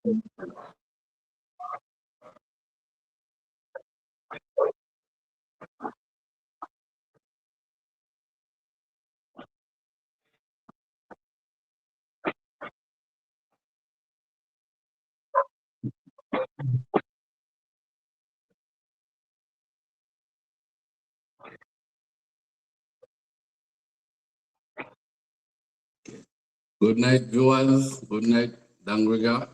Good night, viewers. Good night, Dangriga.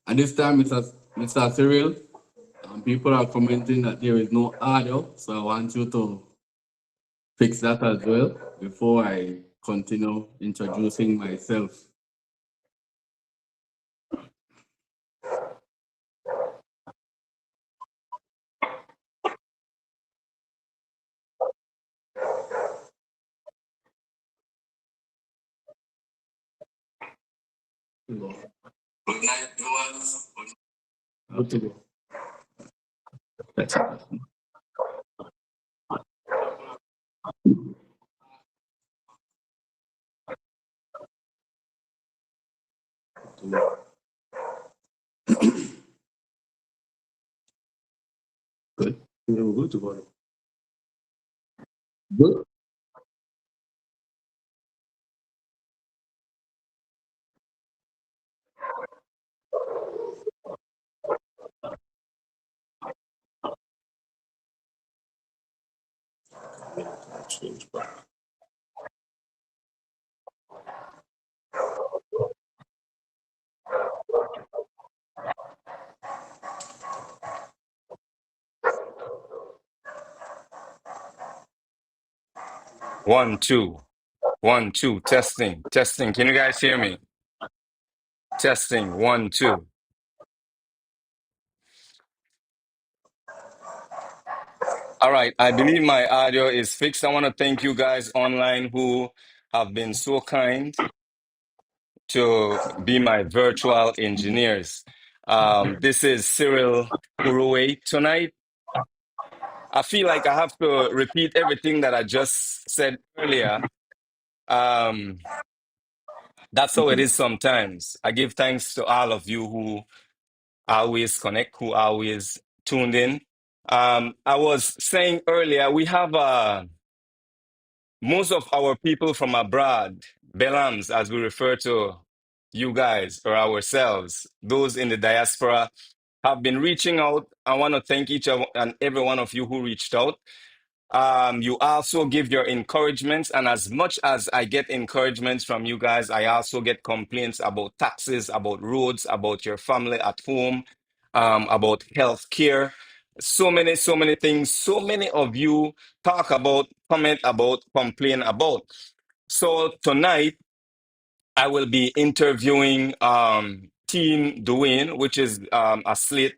At this time, Mr. Cyril, people are commenting that there is no audio, so I want you to fix that as well before I continue introducing myself. Good night, viewers. Okay. That's it. Good. Good to go. Good. Change back. One, two, 1, 2, testing, testing. Can you guys hear me? Testing, 1, 2. All right, I believe my audio is fixed. I want to thank you guys online who have been so kind to be my virtual engineers. This is Cyril Uruwe. Tonight, I feel like I have to repeat everything that I just said earlier. That's how it is sometimes. I give thanks to all of you who always connect, who always tuned in. I was saying earlier, we have most of our people from abroad, Belams, as we refer to you guys or ourselves, those in the diaspora, have been reaching out. I want to thank each and every one of you who reached out. You also give your encouragements, and as much as I get encouragements from you guys, I also get complaints about taxes, about roads, about your family at home, about health care. So many things. So many of you talk about, comment about, complain about. So tonight I will be interviewing Team Dwayne, which is a slate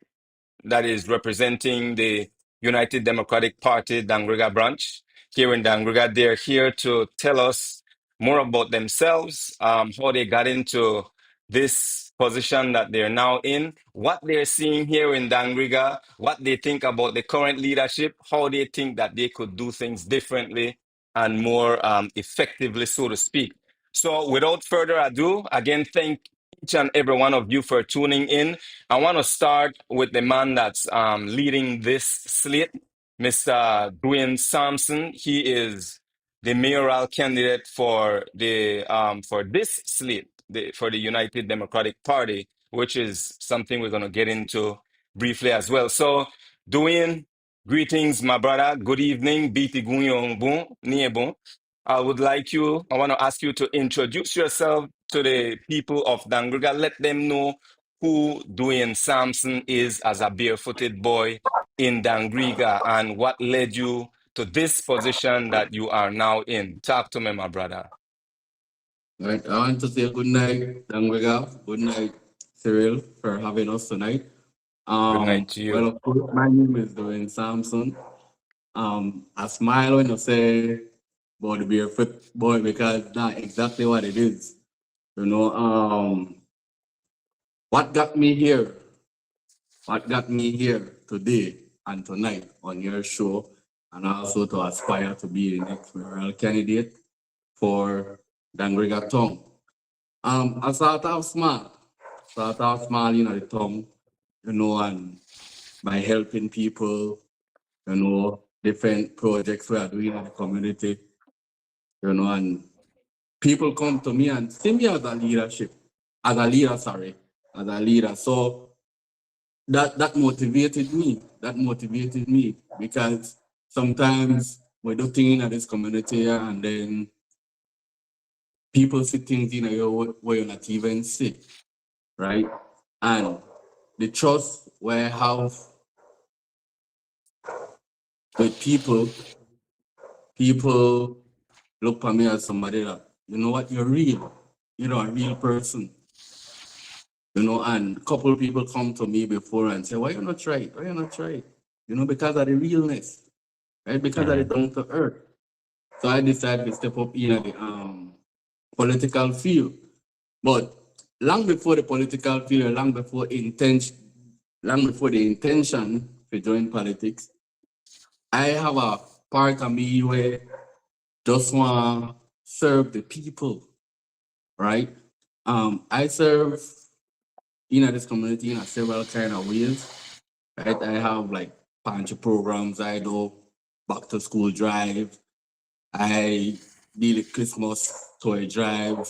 that is representing the United Democratic Party Dangriga branch here in Dangriga. They're here to tell us more about themselves, how they got into this position that they're now in, what they're seeing here in Dangriga, what they think about the current leadership, how they think that they could do things differently and more effectively, so to speak. So without further ado, again, thank each and every one of you for tuning in. I want to start with the man that's leading this slate, Mr. Dwayne Sampson. He is the mayoral candidate for the for this slate, for the United Democratic Party, which is something we're going to get into briefly as well. So, Dwayne, greetings, my brother. Good evening. Biti Gunyong Bon, Niebon. I want to ask you to introduce yourself to the people of Dangriga. Let them know who Dwayne Sampson is as a barefooted boy in Dangriga and what led you to this position that you are now in. Talk to me, my brother. Right. I want to say good night, Dangriga. Good night, Cyril, for having us tonight. Good night to you. Well, of course, my name is Dwayne Sampson. I smile when I say about the barefoot boy because that's exactly what it is. You know, what got me here? What got me here today and tonight on your show, and also to aspire to be the next mayoral candidate for Dangriga Town. I start off smart. start off small in the town, and by helping people, different projects we are doing in the community, and people come to me and see me as a as a leader. So that motivated me. That motivated me because sometimes we do things in this community and then people see things in a way where you're not even see, right? And the trust we have with people look at me as somebody that, you know what, you're real, a real person. And a couple of people come to me before and say, why you not try it? Why you not try it? Because of the realness, right? Because of the down to earth. So I decided to step up in the political field. But long before the political field, long before the intention to join politics, I have a part of me where just want to serve the people, right? I serve in this community in several kind of ways, right? I have like pantry programs, I do back to school drive, I deal with Christmas toy drive,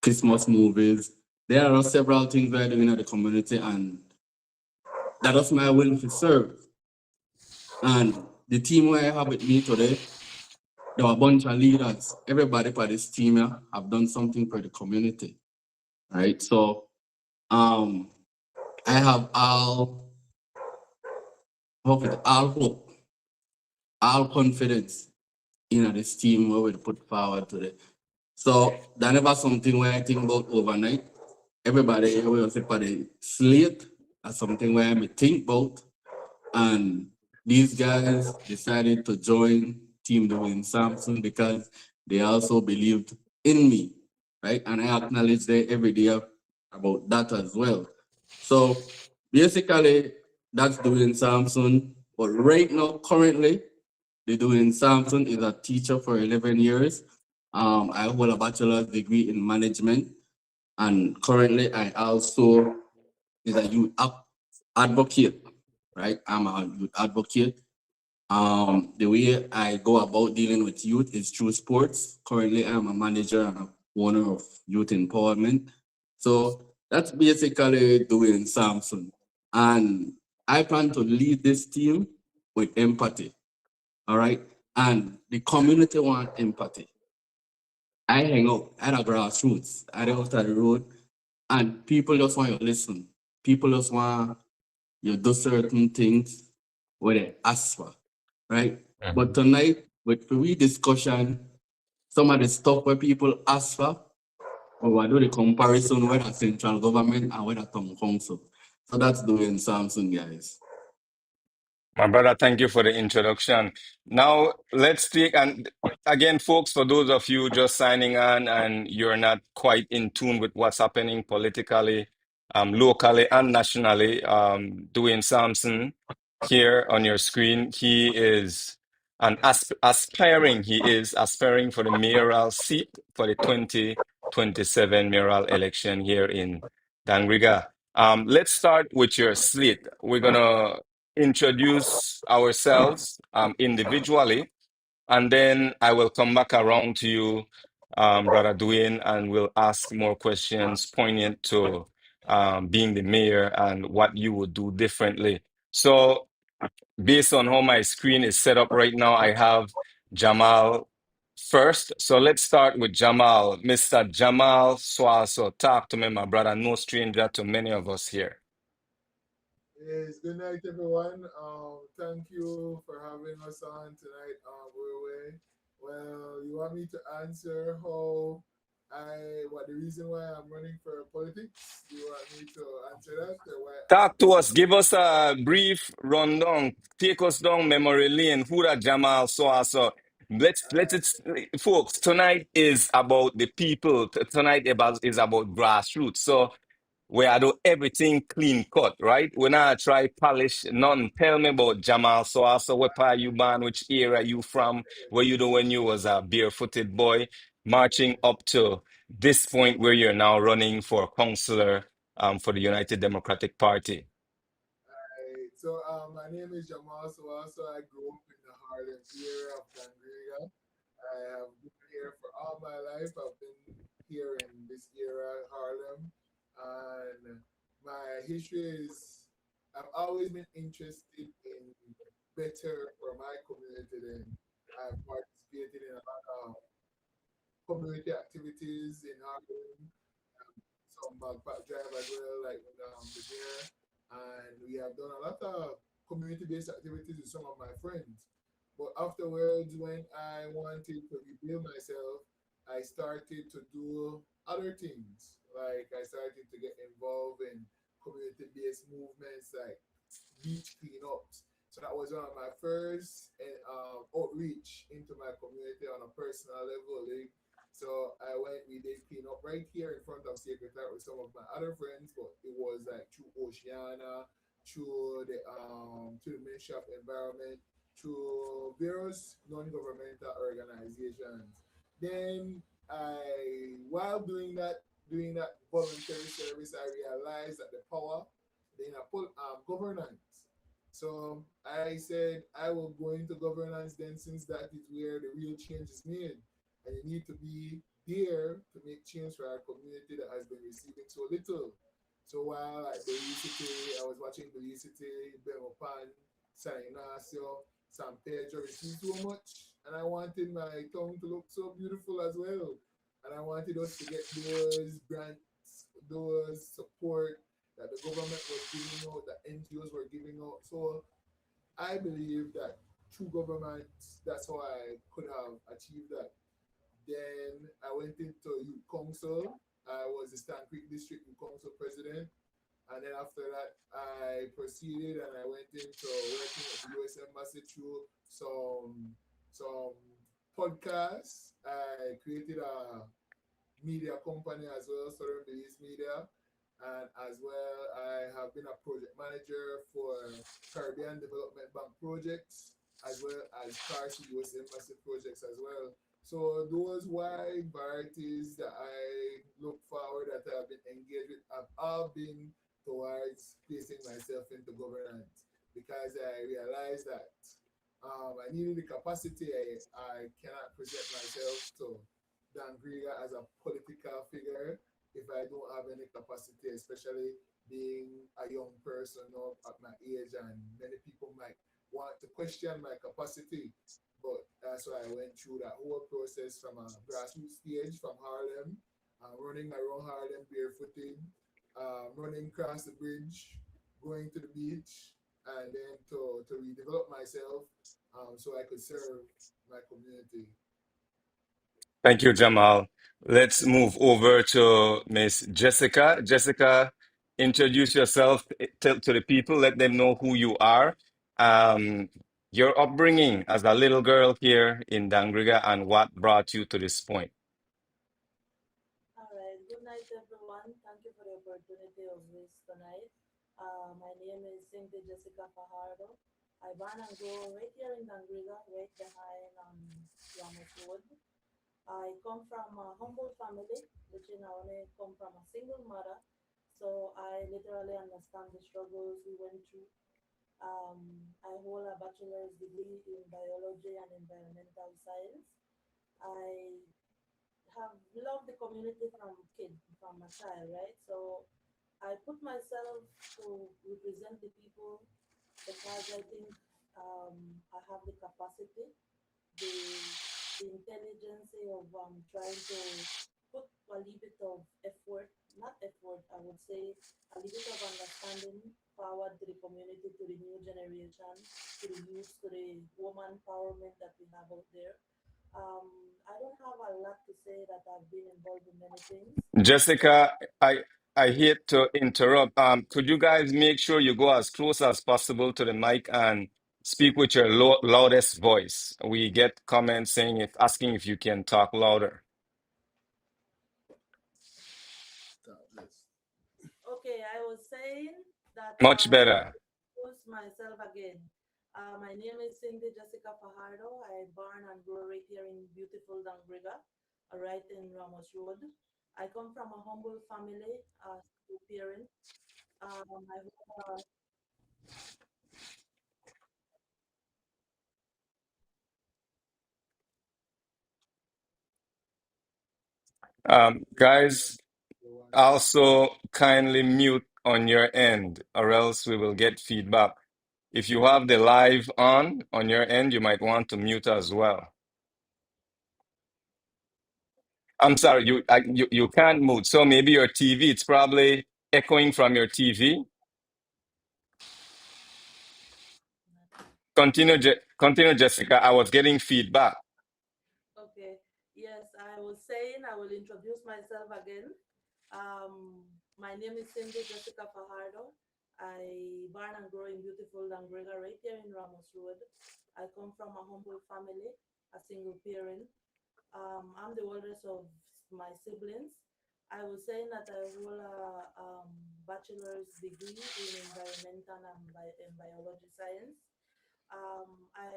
Christmas movies. There are several things I do in the community, and that is my will to serve. And the team I have with me today, there are a bunch of leaders. Everybody for this team here have done something for the community, right? So I have all hope, all confidence in this team where we put forward today. So that never something where I think about overnight. Everybody will say for the slate as something where I think about. And these guys decided to join Team Doing Samson because they also believed in me, right? And I acknowledge them every day about that as well. So basically, that's Doing Samson. But right now, currently, the Doing Samson is a teacher for 11 years. I hold a bachelor's degree in management. And currently, I also is a youth advocate, right? I'm a youth advocate. The way I go about dealing with youth is through sports. Currently, I'm a manager and owner of Youth Empowerment. So that's basically Doing Samson. And I plan to lead this team with empathy, all right? And the community want empathy. I hang out at a grassroots, at the out of the road, and people just want you to listen. People just want you do certain things where they ask for, right? But tonight, with the discussion, some of the stuff where people ask for, or I do the comparison with the central government and with the town council. So that's Doing Samson, guys. My brother, thank you for the introduction. Now, let's take, and again, folks, for those of you just signing on and you're not quite in tune with what's happening politically, locally and nationally, Dwayne Sampson here on your screen, he is he is aspiring for the mayoral seat for the 2027 mayoral election here in Dangriga. Let's start with your slate. We're gonna introduce ourselves individually, and then I will come back around to you, Brother Dwayne, and we'll ask more questions poignant to being the mayor and what you would do differently. So, based on how my screen is set up right now, I have Jamal first. So let's start with Jamal. Mr. Jamal Swaso, talk to me, my brother. No stranger to many of us here. Yes, good night, everyone. Thank you for having us on tonight. Well, you want me to answer what the reason why I'm running for politics? You want me to answer that? Or why Talk to us. Give us a brief rundown. Take us down memory lane. Who that Jamal Swaso? Let it, folks. Tonight is about the people. Tonight is about grassroots. So we are do everything clean cut, right? We not try polish none. Tell me about Jamal Swaso. Where part you born? Which area you from? Where you do when you was a barefooted boy, marching up to this point where you're now running for councillor for the United Democratic Party. So my name is Jamal Sawaso. I grew up in the Harlem area of Dangriga. I have been here for all my life. I've been here in this era, Harlem. And my history is I've always been interested in better for my community. Then I've participated in a lot of community activities in Harlem, some backpack drive as well, like the mayor. And we have done a lot of community-based activities with some of my friends. But afterwards, when I wanted to rebuild myself, I started to do other things. Like I started to get involved in community-based movements like beach cleanups. So that was one of my first outreach into my community on a personal level. So we did clean up right here in front of Secretariat with some of my other friends, but it was like through Oceana, through the Ministry of Environment, through various non-governmental organizations. Then while doing that voluntary service, I realized that the power in a governance. So I said I will go into governance then, since that is where the real change is made. And you need to be there to make change for our community that has been receiving so little. So while at Belicity, I was watching Belicity, Bemopan, San Ignacio, San Pedro received so much, and I wanted my town to look so beautiful as well. And I wanted us to get those grants, those support that the government was giving out, that NGOs were giving out. So I believe that through government, that's how I could have achieved that. Then I went into youth council. I was the Stan Creek District Youth Council president. And then after that, I proceeded and I went into working at the US Embassy through some podcasts. I created a media company as well, Southern Belize Media. And as well, I have been a project manager for Caribbean Development Bank projects, as well as CARC US Embassy projects as well. So those wide varieties that I look forward that I have been engaged with have all been towards placing myself into governance, because I realized that I needed the capacity. I cannot present myself to Dangriga as a political figure if I don't have any capacity, especially being a young person at my age, and many people might want to question my capacity. But that's why I went through that whole process from a grassroots stage from Harlem, running around Harlem barefooted, running across the bridge, going to the beach, and then to redevelop myself so I could serve my community. Thank you, Jamal. Let's move over to Miss Jessica. Jessica, introduce yourself to the people. Let them know who you are, your upbringing as a little girl here in Dangriga, and what brought you to this point. All right. Good night, everyone. Thank you for the opportunity of this tonight. My name is 𝐃𝐚𝐧𝐠𝐫𝐢𝐠𝐚 𝐔𝐧𝐦𝐿. I born and grew right here in Dangriga, right behind Ramos Road. I come from a humble family, which I only come from a single mother. So I literally understand the struggles we went through. I hold a bachelor's degree in biology and environmental science. I have loved the community from a child, right? So I put myself to represent the people because I think I have the capacity, the intelligence of trying to put a little bit of effort, not effort, I would say a little bit of understanding forward to the community, to the new generation, to the youth, to the woman empowerment that we have out there. I don't have a lot to say that I've been involved in many things. Jessica, I hate to interrupt. Could you guys make sure you go as close as possible to the mic and speak with your loudest voice? We get comments saying asking if you can talk louder. Okay, I was saying that Much better. introduce myself again. My name is Cindy Jessica Fajardo. I born and grew right here in beautiful Dangriga, right in Ramos Road. I come from a humble family, single parent. I hold Guys, also kindly mute on your end, or else we will get feedback. If you have the live on your end, you might want to mute as well. I'm sorry, you can't mute. So maybe your TV, it's probably echoing from your TV. Continue, Jessica. I was getting feedback. Okay. Yes, I was saying I will introduce myself again. My name is Cindy Jessica Fajardo. I born and grow in beautiful Dangriga right here in Ramos Road. I come from a humble family, a single parent. I'm the oldest of my siblings. I was saying that I hold a bachelor's degree in environmental and biology science. I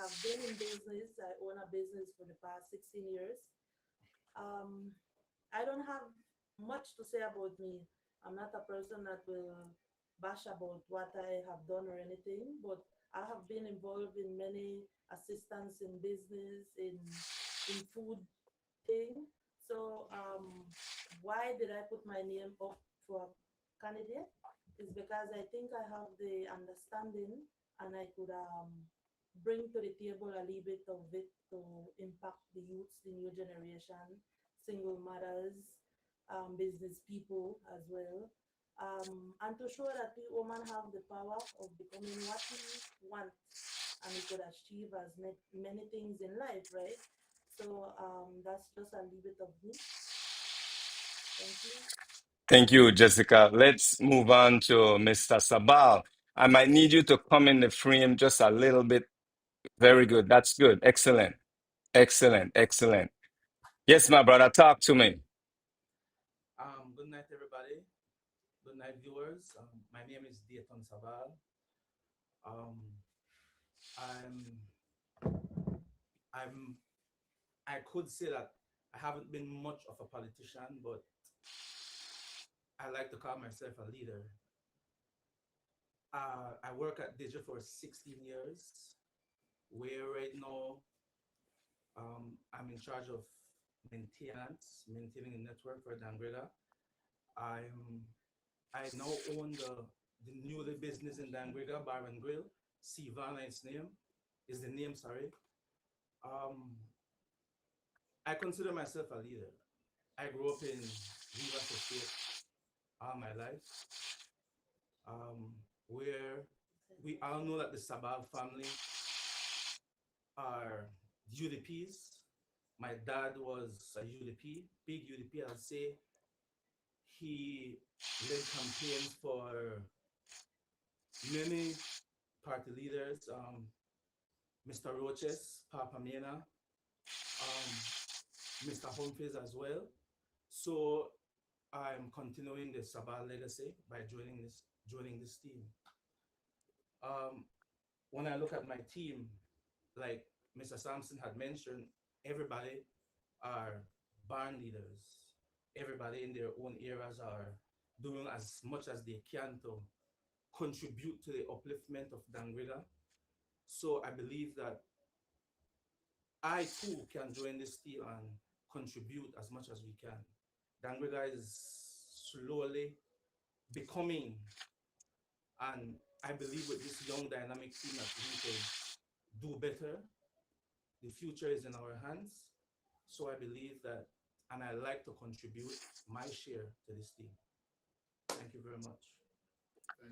have been in business. I own a business for the past 16 years. Um, I don't have much to say about me. I'm not a person that will bash about what I have done or anything, but I have been involved in many assistance in business, in food thing. So why did I put my name up for candidate? Is because I think I have the understanding and I could bring to the table a little bit of it to impact the youths, the new generation, single mothers, business people as well. And to show that we women have the power of becoming what we want and we could achieve as many things in life, right? So that's just a little bit of me. Thank you. Thank you, Jessica. Let's move on to Mr. Sabal. I might need you to come in the frame just a little bit. Very good. That's good. Excellent. Excellent. Excellent. Yes, my brother, talk to me. Good night, everybody. Good night, viewers. My name is 𝐃𝐚𝐧𝐿𝐿 Sabal. I'm, I could say that I haven't been much of a politician, but I like to call myself a leader. I work at Digi for 16 years, where right now I'm in charge of maintaining the network for Dangriga. I now own the newly business in Dangriga Bar and Grill. 𝐃𝐚𝐧𝐬𝐿 is the name, sorry. I consider myself a leader. I grew up in Rivers Estate all my life, where we all know that the Sabal family are UDPs. My dad was a UDP, big UDP, I'll say. He led campaigns for many party leaders, Mr. Roches, Papa Mena, Mr. Humphreys as well. So I'm continuing the Sabal legacy by joining this team. When I look at my team, like Mr. Sampson had mentioned, everybody are barn leaders. Everybody in their own areas are doing as much as they can to contribute to the upliftment of Dangriga. So I believe that I too can join this team and contribute as much as we can. Dangriga is slowly becoming, and I believe with this young dynamic team that we can do better. The future is in our hands. So I believe that, and I like to contribute my share to this team. Thank you very much.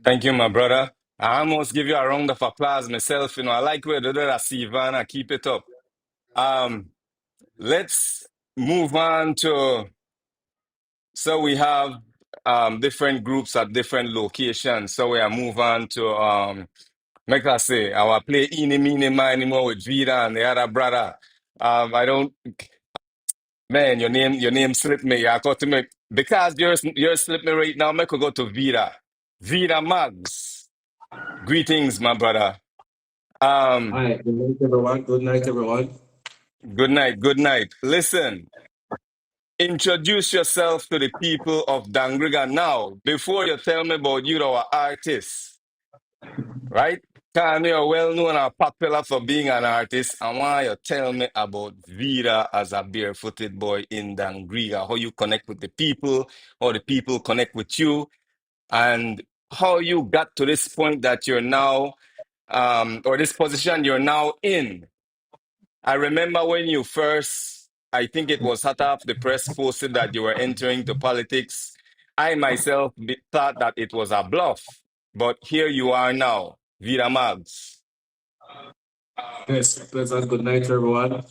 Thank you, my brother. I almost give you a round of applause myself. You know, I like where the other Savannah. Keep it up. Let's move on to, so we have different groups at different locations. So we are move on to make us say our play eeny meeny miny more with Vida and the other brother. I don't, man, your name slipped me. I got to make, because you're slipped me right now. Make we go to Vida. Vida Mags. Greetings, my brother. Hi, good night, everyone. Good night, everyone. Good night. Good night. Listen. Introduce yourself to the people of Dangriga now before you tell me about you, our artist, right? Because you're well known and popular for being an artist. I want you to tell me about Vida as a barefooted boy in Dangriga, how you connect with the people, how the people connect with you, and how you got to this point that you're now, or this position you're now in. I remember when you first, I think it was hot off the press, posted that you were entering to politics. I myself thought that it was a bluff, but here you are now, Vida Mags. Yes, pleasant good night, everyone.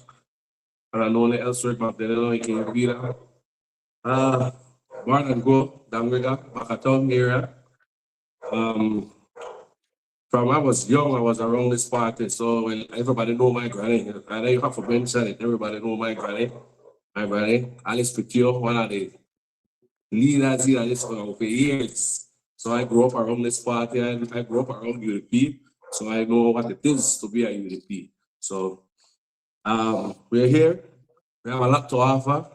And I know the elsewhere back then, I know you can be there. Born and grow, Dangriga, Town area. From I was young, I was around this party, so when everybody know my granny, and then you have to mention it, everybody know my granny. My granny, Alice Petio, one of the leaders here this for years. So I grew up around this party and I grew up around UDP, so I know what it is to be a UDP. So we're here. We have a lot to offer.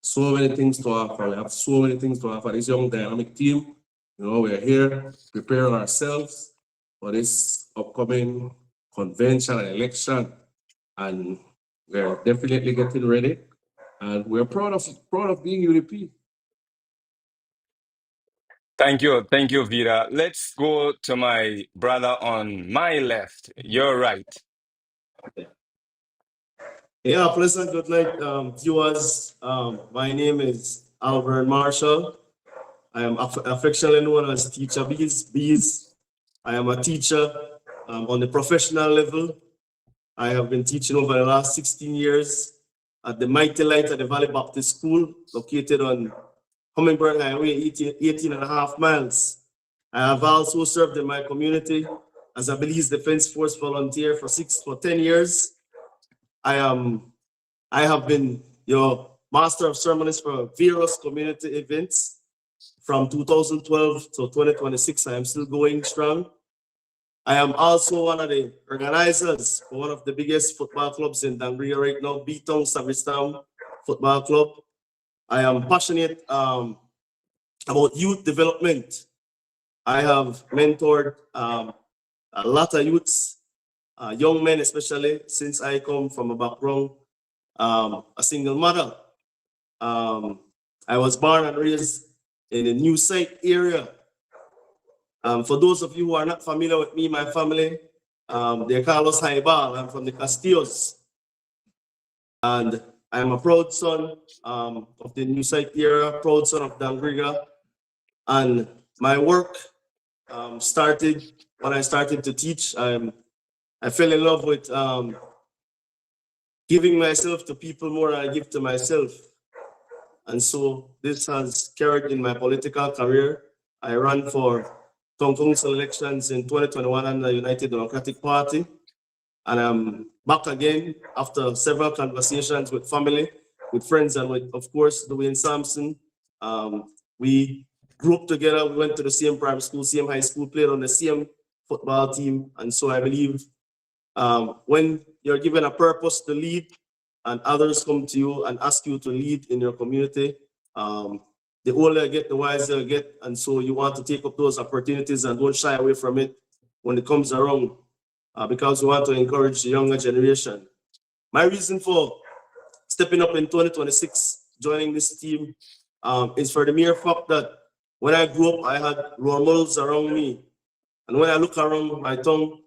So many things to offer. We have so many things to offer. This young dynamic team, you know, we're here preparing ourselves for this upcoming convention and election. And we're definitely getting ready. And we're proud of being UDP. Thank you, Vida. Let's go to my brother on my left. You're right. Yeah, pleasant good night, viewers. My name is Albert Marshall. I am affectionately known as Teacher Bees. I am a teacher on the professional level. I have been teaching over the last 16 years at the Mighty Light at the Valley Baptist School, located on Hummingbird Highway, 18 and a half miles. I have also served in my community as a Belize Defense Force volunteer for 10 years. I have been your master of ceremonies for various community events from 2012 to 2026. I am still going strong. I am also one of the organizers for one of the biggest football clubs in Dangriga right now, B-Town Savage Town Football Club. I am passionate about youth development. I have mentored a lot of youths, young men especially, since I come from a background, a single mother. I was born and raised in the New Site area. For those of you who are not familiar with me, my family, they call us Haibal. I'm from the Castillos. And I'm a proud son of the New Site area, proud son of Dangriga. And my work started when I started to teach. I fell in love with giving myself to people more than I give to myself. And so this has carried in my political career. I ran for Town Council elections in 2021 under the United Democratic Party. And I'm back again after several conversations with family, with friends, and with, of course, Dwayne Sampson. We grew up together, we went to the same primary school, same high school, played on the same football team. And so I believe when you're given a purpose to lead and others come to you and ask you to lead in your community, the older you get, the wiser you get. And so you want to take up those opportunities and don't shy away from it when it comes around, because we want to encourage the younger generation. My reason for stepping up in 2026, joining this team, is for the mere fact that when I grew up, I had role models around me. And when I look around my town,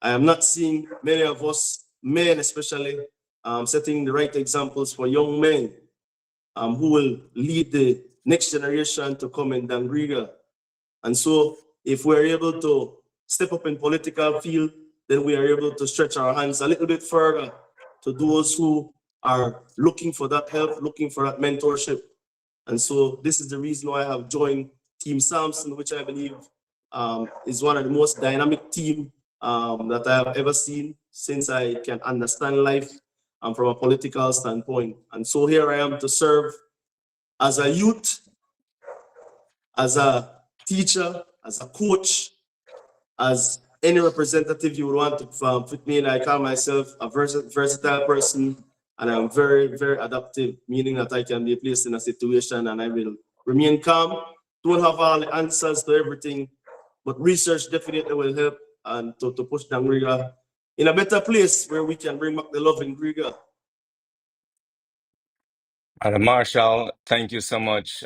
I am not seeing many of us, men especially, setting the right examples for young men who will lead the next generation to come in Dangriga. And so if we're able to step up in political field, then we are able to stretch our hands a little bit further to those who are looking for that help, looking for that mentorship. And so this is the reason why I have joined Team Sampson, which I believe is one of the most dynamic team that I have ever seen since I can understand life from a political standpoint. And so here I am to serve as a youth, as a teacher, as a coach, as any representative you would want to fit me in. I call myself a versatile person And I'm very, very adaptive, meaning that I can be placed in a situation and I will remain calm. Don't have all the answers to everything, but research definitely will help and to push Dangriga in a better place where we can bring back the love in Griga. Madam Marshall, thank you so much.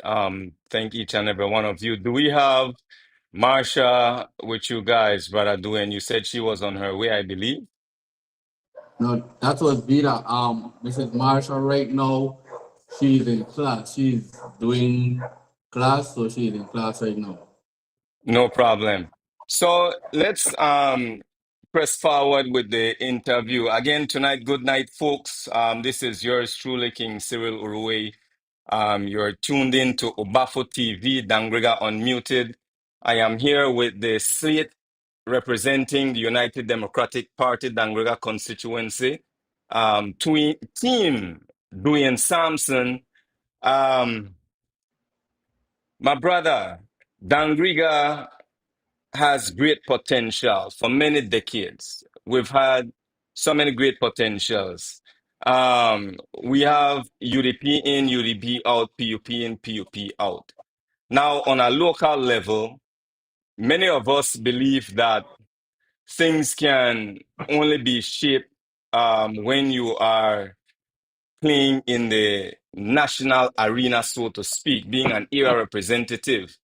Thank each and every one of you. Do we have Marsha with you guys, Brother Dwayne? You said she was on her way, I believe. No, that was Vida. Mrs. Marshall right now, she's in class. She's doing class, so she's in class right now. No problem. So let's press forward with the interview. Again, tonight, good night, folks. This is yours truly, King Cyril Uruwe. You're tuned in to Obafo TV, Dangriga Unmuted. I am here with the seat representing the United Democratic Party, Dangriga constituency. Team Dwayne Sampson. My brother, Dangriga has great potential for many decades. We've had so many great potentials. We have UDP in, UDP out, PUP in, PUP out. Now, on a local level, many of us believe that things can only be shaped when you are playing in the national arena, so to speak, being an era representative.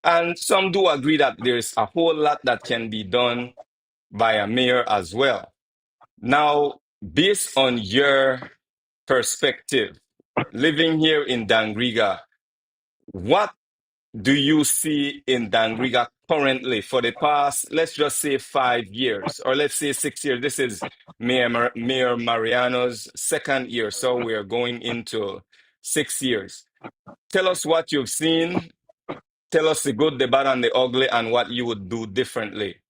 And some do agree that there's a whole lot that can be done by a mayor as well. Now, based on your perspective, living here in Dangriga, what do you see in Dangriga currently for the past, let's just say 5 years, or let's say 6 years? This is Mayor Mariano's second year, so we are going into 6 years. Tell us what you've seen. Tell us the good, the bad, and the ugly, and what you would do differently.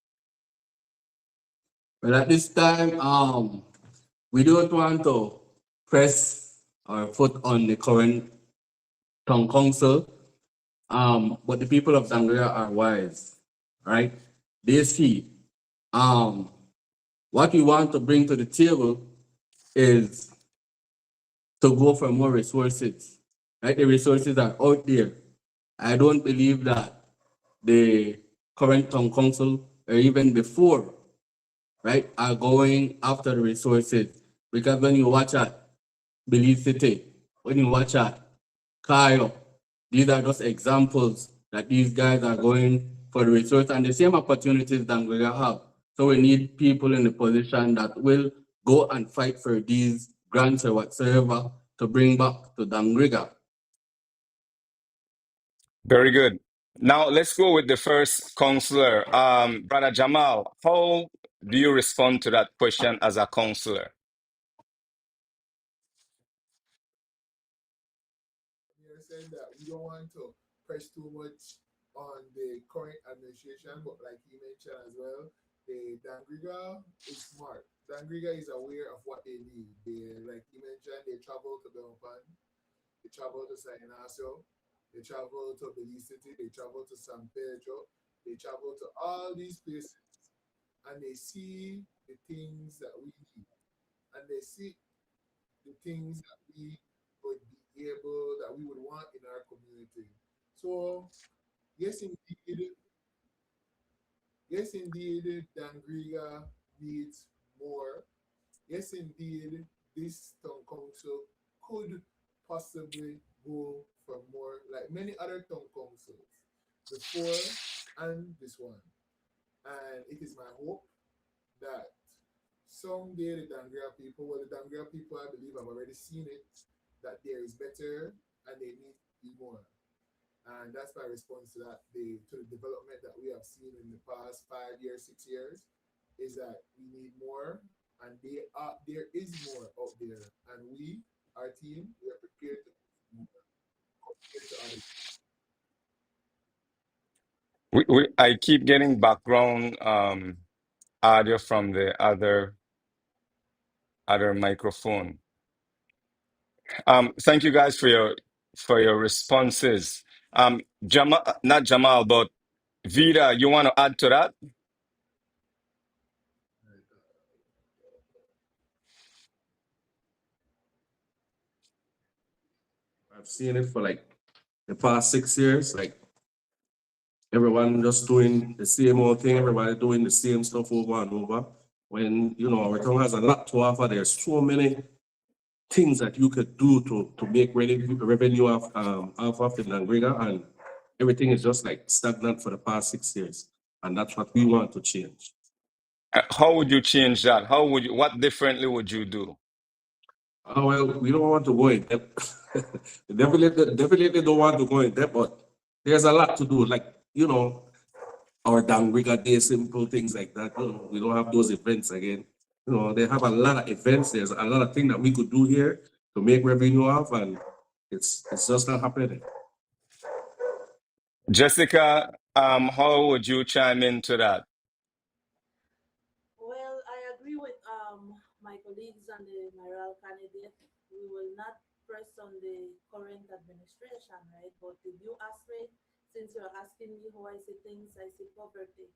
Well, at this time, we don't want to press our foot on the current town council, but the people of Dangriga are wise, right? They see what we want to bring to the table is to go for more resources, right? The resources are out there. I don't believe that the current town council or even before, right, are going after the resources. Because when you watch at Belize City, when you watch at Kyle, these are just examples that these guys are going for the resource and the same opportunities that we have. So we need people in the position that will go and fight for these grants or whatsoever to bring back to Dangriga. Very good. Now let's go with the first counselor. Brother Jamal, how do you respond to that question as a counselor? You're saying that we don't want to press too much on the current administration, but like you mentioned as well, the Dangriga is smart. Dangriga is aware of what they need. They, like you mentioned, they travel to Belpan, they travel to San Ignacio, they travel to Belize City, they travel to San Pedro, they travel to all these places, and they see the things that we need, and they see the things that we would be able, that we would want in our community. So, yes, indeed, Dangriga needs more. Yes, indeed, this town council could possibly go for more, like many other town councils before and this one. And it is my hope that someday the Dangriga people, well, the Dangriga people, I believe, have already seen it, that there is better and they need to be more. And that's my response to that, to the development that we have seen in the past 5 years, 6 years, is that we need more, and there is more out there, and we, our team, we are prepared to do more compared to others. I keep getting background audio from the other microphone. Thank you guys for your responses. Jamal, not Jamal, but Vida, you want to add to that? I've seen it for like the past 6 years, like everyone just doing the same old thing, everybody doing the same stuff over and over. When, you know, our town has a lot to offer, there's so many things that you could do to make revenue off of the Dangriga, and everything is just like stagnant for the past 6 years. And that's what we want to change. How would you change that? What differently would you do? Oh, well, we don't want to go in depth. definitely don't want to go in depth, but there's a lot to do. Like, you know, our Dangriga Day, simple things like that. You know, we don't have those events again. You know, they have a lot of events. There's a lot of things that we could do here to make revenue off, and it's just not happening. Jessica, how would you chime into that? Well, I agree with my colleagues and the Mayoral candidate. We will not press on the current administration, right? But the new aspirant, since you're asking me how I see things, I see poverty.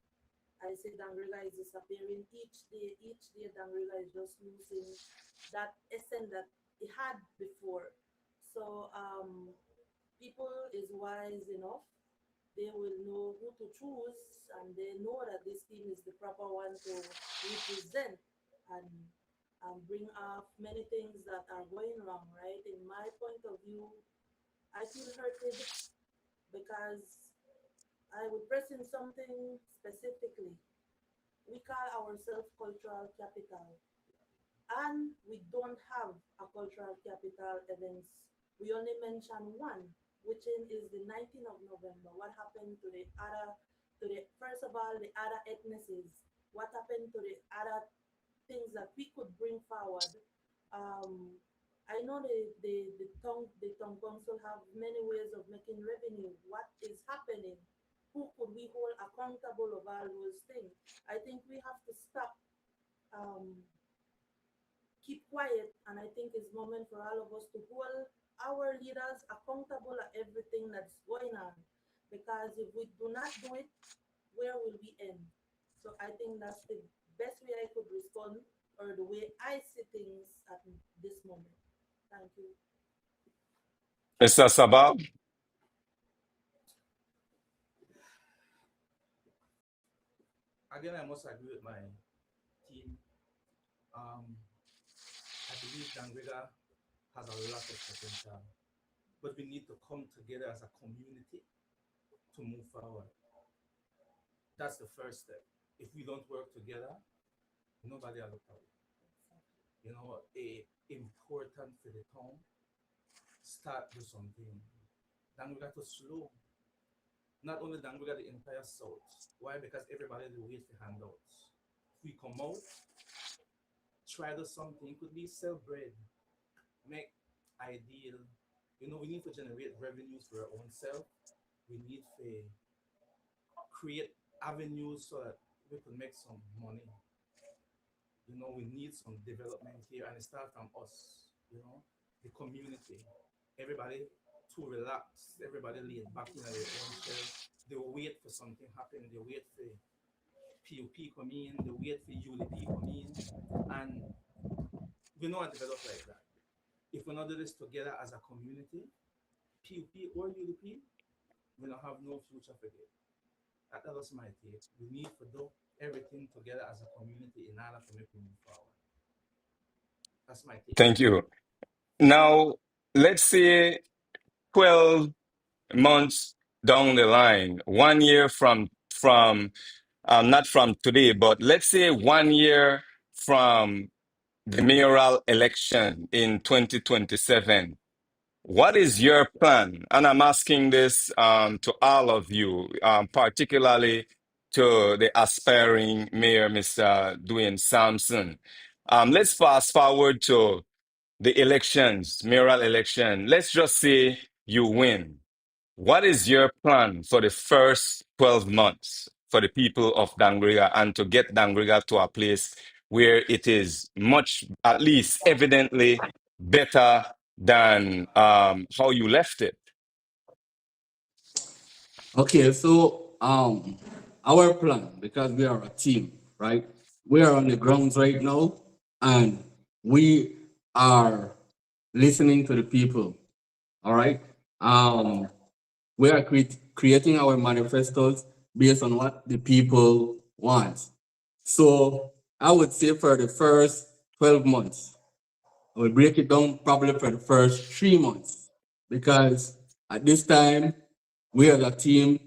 I see Dangriga is disappearing each day. Each day, Dangriga is just losing that essence that it had before. So, people is wise enough. They will know who to choose, and they know that this team is the proper one to represent and bring up many things that are going wrong, right? In my point of view, I feel hurted because I would press in something specifically. We call ourselves cultural capital, and we don't have a cultural capital events. We only mention one, which is the 19th of November. What happened to the other, first of all, the other ethnicities? What happened to the other things that we could bring forward? Um, I know the town council have many ways of making revenue. What is happening? Who could we hold accountable of all those things? I think we have to stop, um, keep quiet, and I think it's moment for all of us to hold our leaders accountable at everything that's going on. Because if we do not do it, where will we end? So I think that's the best way I could respond, or the way I see things at this moment. Thank you. Mr. Sabah? Again, I must agree with my team. I believe Dangriga has a lot of potential, but we need to come together as a community to move forward. That's the first step. If we don't work together, nobody will look out. You know, important for the town, start do something. Dangriga to slow. Not only Dangriga, the entire South. Why? Because everybody will wait for handouts. If we come out, try to something, could be sell bread, make ideal. You know, we need to generate revenues for our own self. We need to create avenues so that we can make some money. You know, we need some development here, and it starts from us, you know, the community. Everybody to relax, everybody laid back in their own chair. They wait for something happen, they wait for PUP come in, they wait for UDP come in, and we don't develop like that. If we not do this together as a community, PUP or UDP, we don't have no future for it. That was my take. We need to do everything together as a community in order to make we move forward. That's my take. Thank you. Now, let's say 12 months down the line, 1 year from not from today, but let's say 1 year from the mayoral election in 2027. What is your plan? And I'm asking this to all of you, particularly to the aspiring mayor, Mr. Dwayne Sampson. Let's fast forward to the elections, mayoral election. Let's just say you win. What is your plan for the first 12 months for the people of Dangriga, and to get Dangriga to a place where it is much, at least evidently, better than how you left it? Okay, so our plan, because we are a team, right? We are on the grounds right now, and we are listening to the people. All right. We are creating our manifestos based on what the people want. So I would say for the first 12 months, I will break it down probably for the first 3 months, because at this time, we as a team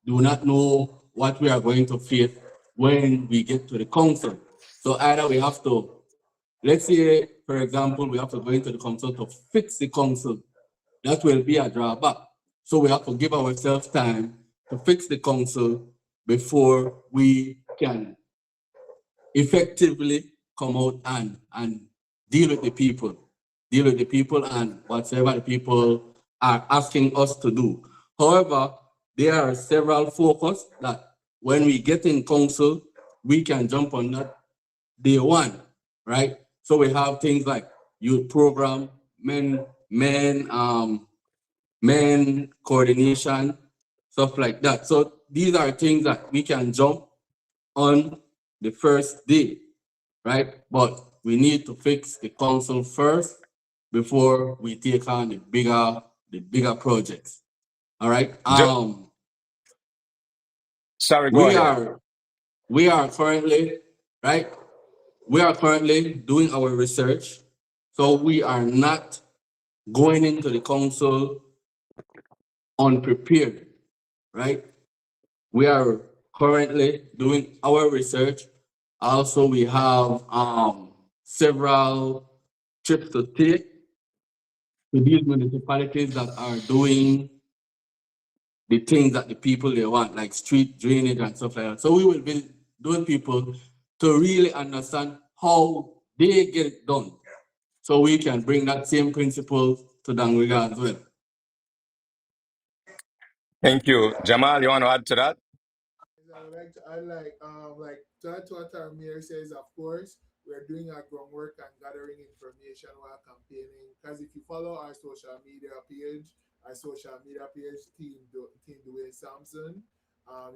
do not know what we are going to face when we get to the council. So either we have to, let's say, for example, we have to go into the council to fix the council. That will be a drawback. So we have to give ourselves time to fix the council before we can effectively come out and deal with the people and whatever the people are asking us to do. However, there are several focus that when we get in council, we can jump on that day one, right? So we have things like youth program, men coordination, stuff like that. So these are things that we can jump on the first day, right? But we need to fix the council first before we take on the bigger projects. All right. Sorry, go ahead. We are currently, right? We are currently doing our research. So we are not going into the council unprepared, right? We are currently doing our research. Also, we have several trips to take to these municipalities that are doing the things that the people they want, like street drainage and stuff like that. So we will be doing people to really understand how they get it done. So we can bring that same principle to Dangriga as well. Thank you. Jamal, you want to add to that? I would like to add like to add to what our mayor says, of course, we're doing our groundwork and gathering information while campaigning. Because if you follow our social media page, team Dwayne Sampson,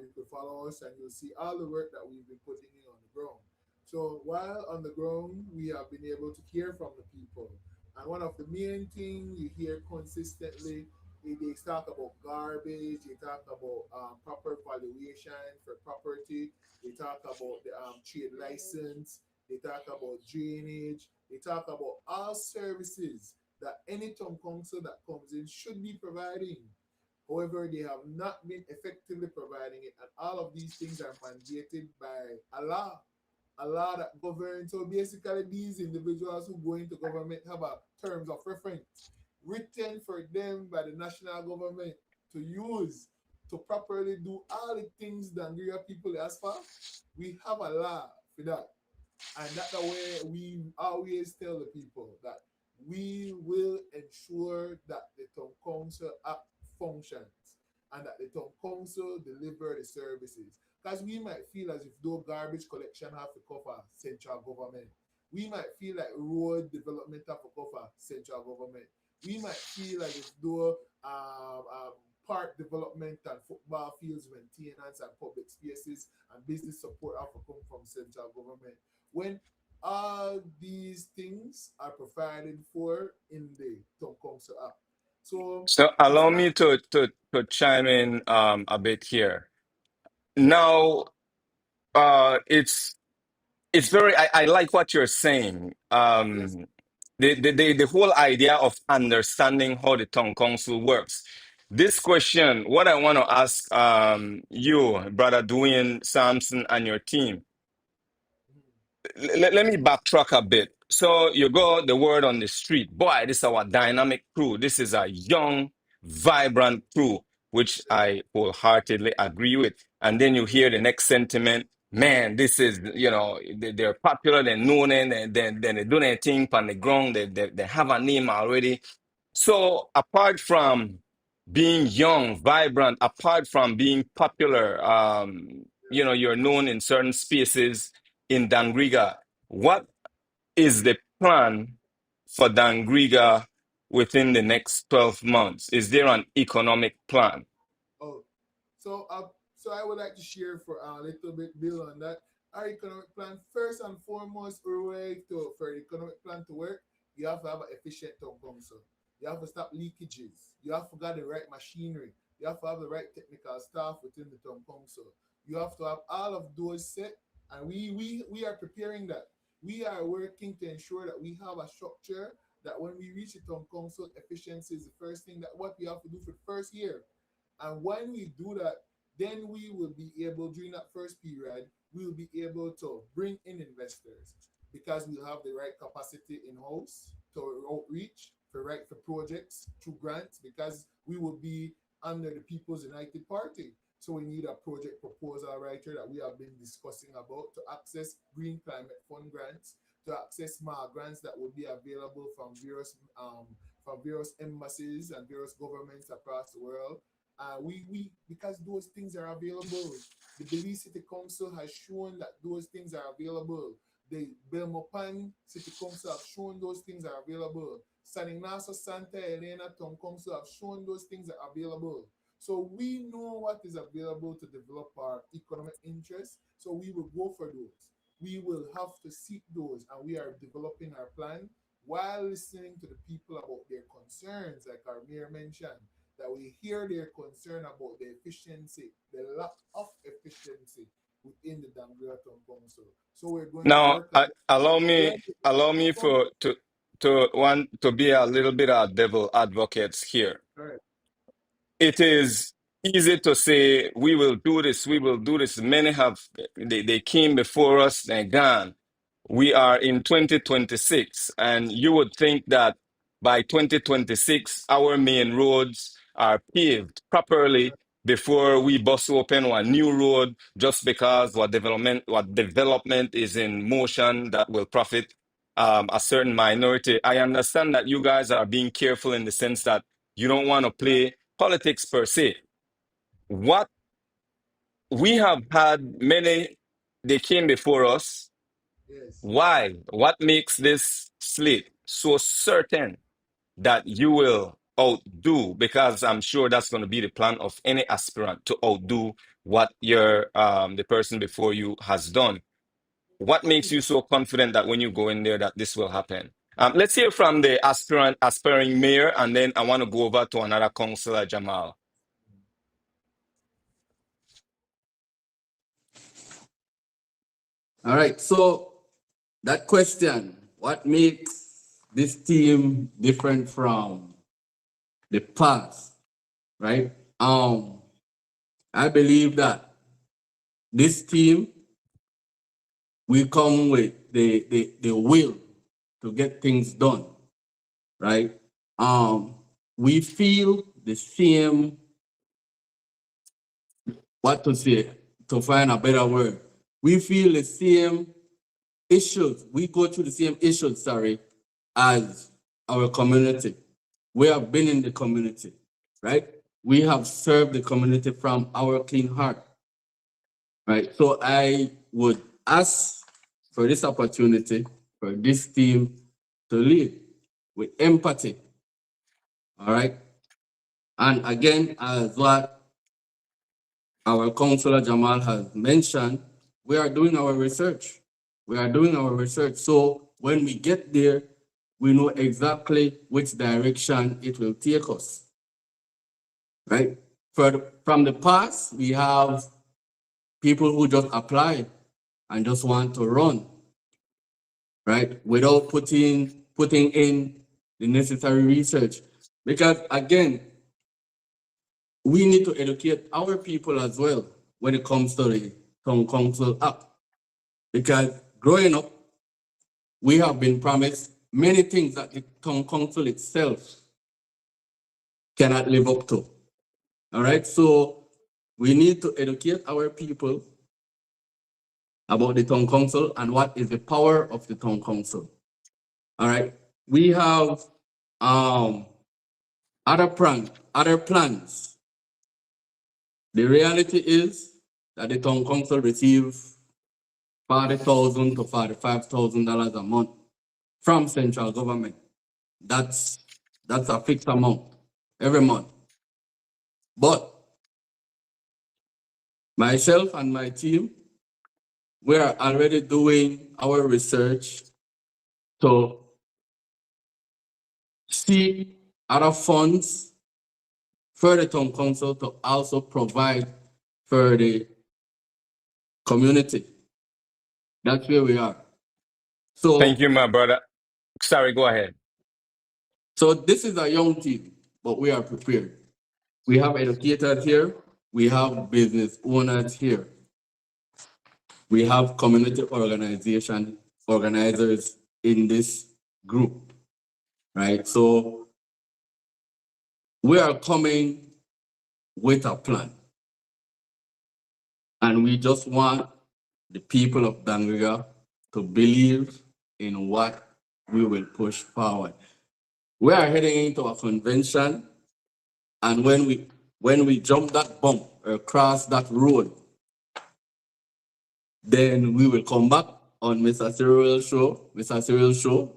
you could follow us and you'll see all the work that we've been putting in on the ground. So while on the ground, we have been able to hear from the people. And one of the main things you hear consistently, they talk about garbage, they talk about proper valuation for property, they talk about the trade license, they talk about drainage, they talk about all services that any town council that comes in should be providing. However, they have not been effectively providing it, and all of these things are mandated by a law that governs. So basically, these individuals who go into government have a terms of reference written for them by the national government to use to properly do all the things that Dangriga people ask for. We have a law for that. And that's the way we always tell the people that we will ensure that the town council act functions and that the town council deliver the services. Because we might feel as if though garbage collection have to cover central government. We might feel like road development have to cover central government. We might feel like as though park development and football fields maintenance and public spaces and business support have to come from central government. When all these things are provided for in the town council act. So It's allow not. me to chime in a bit here. Now, it's very I like what you're saying. Yes. The whole idea of understanding how the town council works. This question, what I want to ask you, brother Dwayne Sampson, and your team. Let me backtrack a bit. So you go the word on the street, boy, this is our dynamic crew. This is a young, vibrant crew, which I wholeheartedly agree with. And then you hear the next sentiment, man, this is, they're popular, they're known, and then they do their thing on the ground, they have a name already. So apart from being young, vibrant, apart from being popular, you're known in certain spaces in Dangriga. What is the plan for Dangriga within the next 12 months? Is there an economic plan? Oh, so I would like to share for a little bit bill on that. Our economic plan, first and foremost, for the economic plan to work, you have to have an efficient town council. You have to stop leakages. You have to get the right machinery. You have to have the right technical staff within the town council. You have to have all of those set, and we are preparing that. We are working to ensure that we have a structure that when we reach the town council, efficiency is the first thing that what we have to do for the first year. And when we do that, then we will be able, during that first period, we will be able to bring in investors because we'll have the right capacity in house to outreach for projects through grants because we will be under the People's United Party. So we need a project proposal writer that we have been discussing about to access Green Climate Fund grants, to access SMART grants that will be available from various embassies and various governments across the world. We because those things are available. The Belize City Council has shown that those things are available. The Belmopan City Council have shown those things are available. San Ignacio Santa Elena Town Council have shown those things are available. So we know what is available to develop our economic interests. So we will go for those. We will have to seek those, and we are developing our plan while listening to the people about their concerns, like our mayor mentioned, that we hear their concern about the efficiency, the lack of efficiency within the Dangriga Town Council. So we're going to Now, work on allow yeah, me to be a little bit of devil advocates here. correct. It is easy to say we will do this, we will do this. Many have they came before us, they're gone. We are in 2026, and you would think that by 2026 our main roads are paved properly before we bust open one new road just because what development is in motion that will profit a certain minority. I understand that you guys are being careful in the sense that you don't want to play politics per se. What we have had many, they came before us. Yes. Why? What makes this slate so certain that you will outdo? Because I'm sure that's going to be the plan of any aspirant to outdo what the person before you has done. What makes you so confident that when you go in there that this will happen? Let's hear from the aspiring mayor, and then I want to go over to another councillor, Jamal. All right, so that question, what makes this team different from the past, right? I believe that this team, we come with the will to get things done, right? We feel the same, what to say, to find a better word. We feel the same issues. We go through the same issues, as our community. We have been in the community, right? We have served the community from our clean heart, right? So I would ask for this opportunity for this team to lead with empathy, all right? And again, as what our councillor Jamal has mentioned, we are doing our research. We are doing our research. So when we get there, we know exactly which direction it will take us, right? From the past, we have people who just apply and just want to run, right? Without putting in the necessary research. Because again, we need to educate our people as well when it comes to the Town Council Act. Because growing up, we have been promised many things that the Town Council itself cannot live up to. All right, so we need to educate our people about the Town Council and what is the power of the Town Council. All right, we have other plans. The reality is that the Town Council receives $40,000 to $45,000 a month from central government. That's a fixed amount every month. But myself and my team, we are already doing our research to see other funds for the town council to also provide for the community. That's where we are. Thank So, you, my brother. Sorry, go ahead. so this is a young team, but we are prepared. We have educators here. We have business owners here. We have community organizers in this group, right? So we are coming with a plan. And we just want the people of Dangriga to believe in what we will push forward. We are heading into a convention, and when we jump that bump or cross that road, then we will come back on Mr. Cyril show,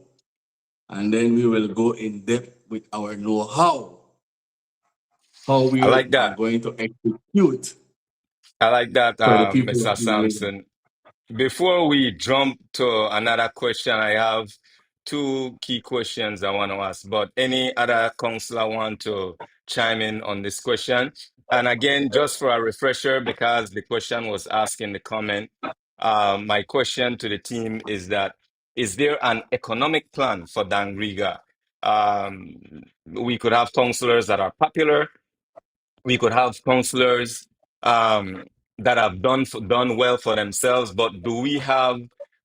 and then we will go in depth with our know-how, how I we like are that. going to execute I like that, for the people Mr. of Dangriga. Sampson. Before we jump to another question, I have two key questions I want to ask, but any other counselor want to chime in on this question? And again, just for a refresher, because the question was asked in the comment, my question to the team is that, is there an economic plan for Dangriga? We could have counselors that are popular. We could have counselors that have done well for themselves, but do we have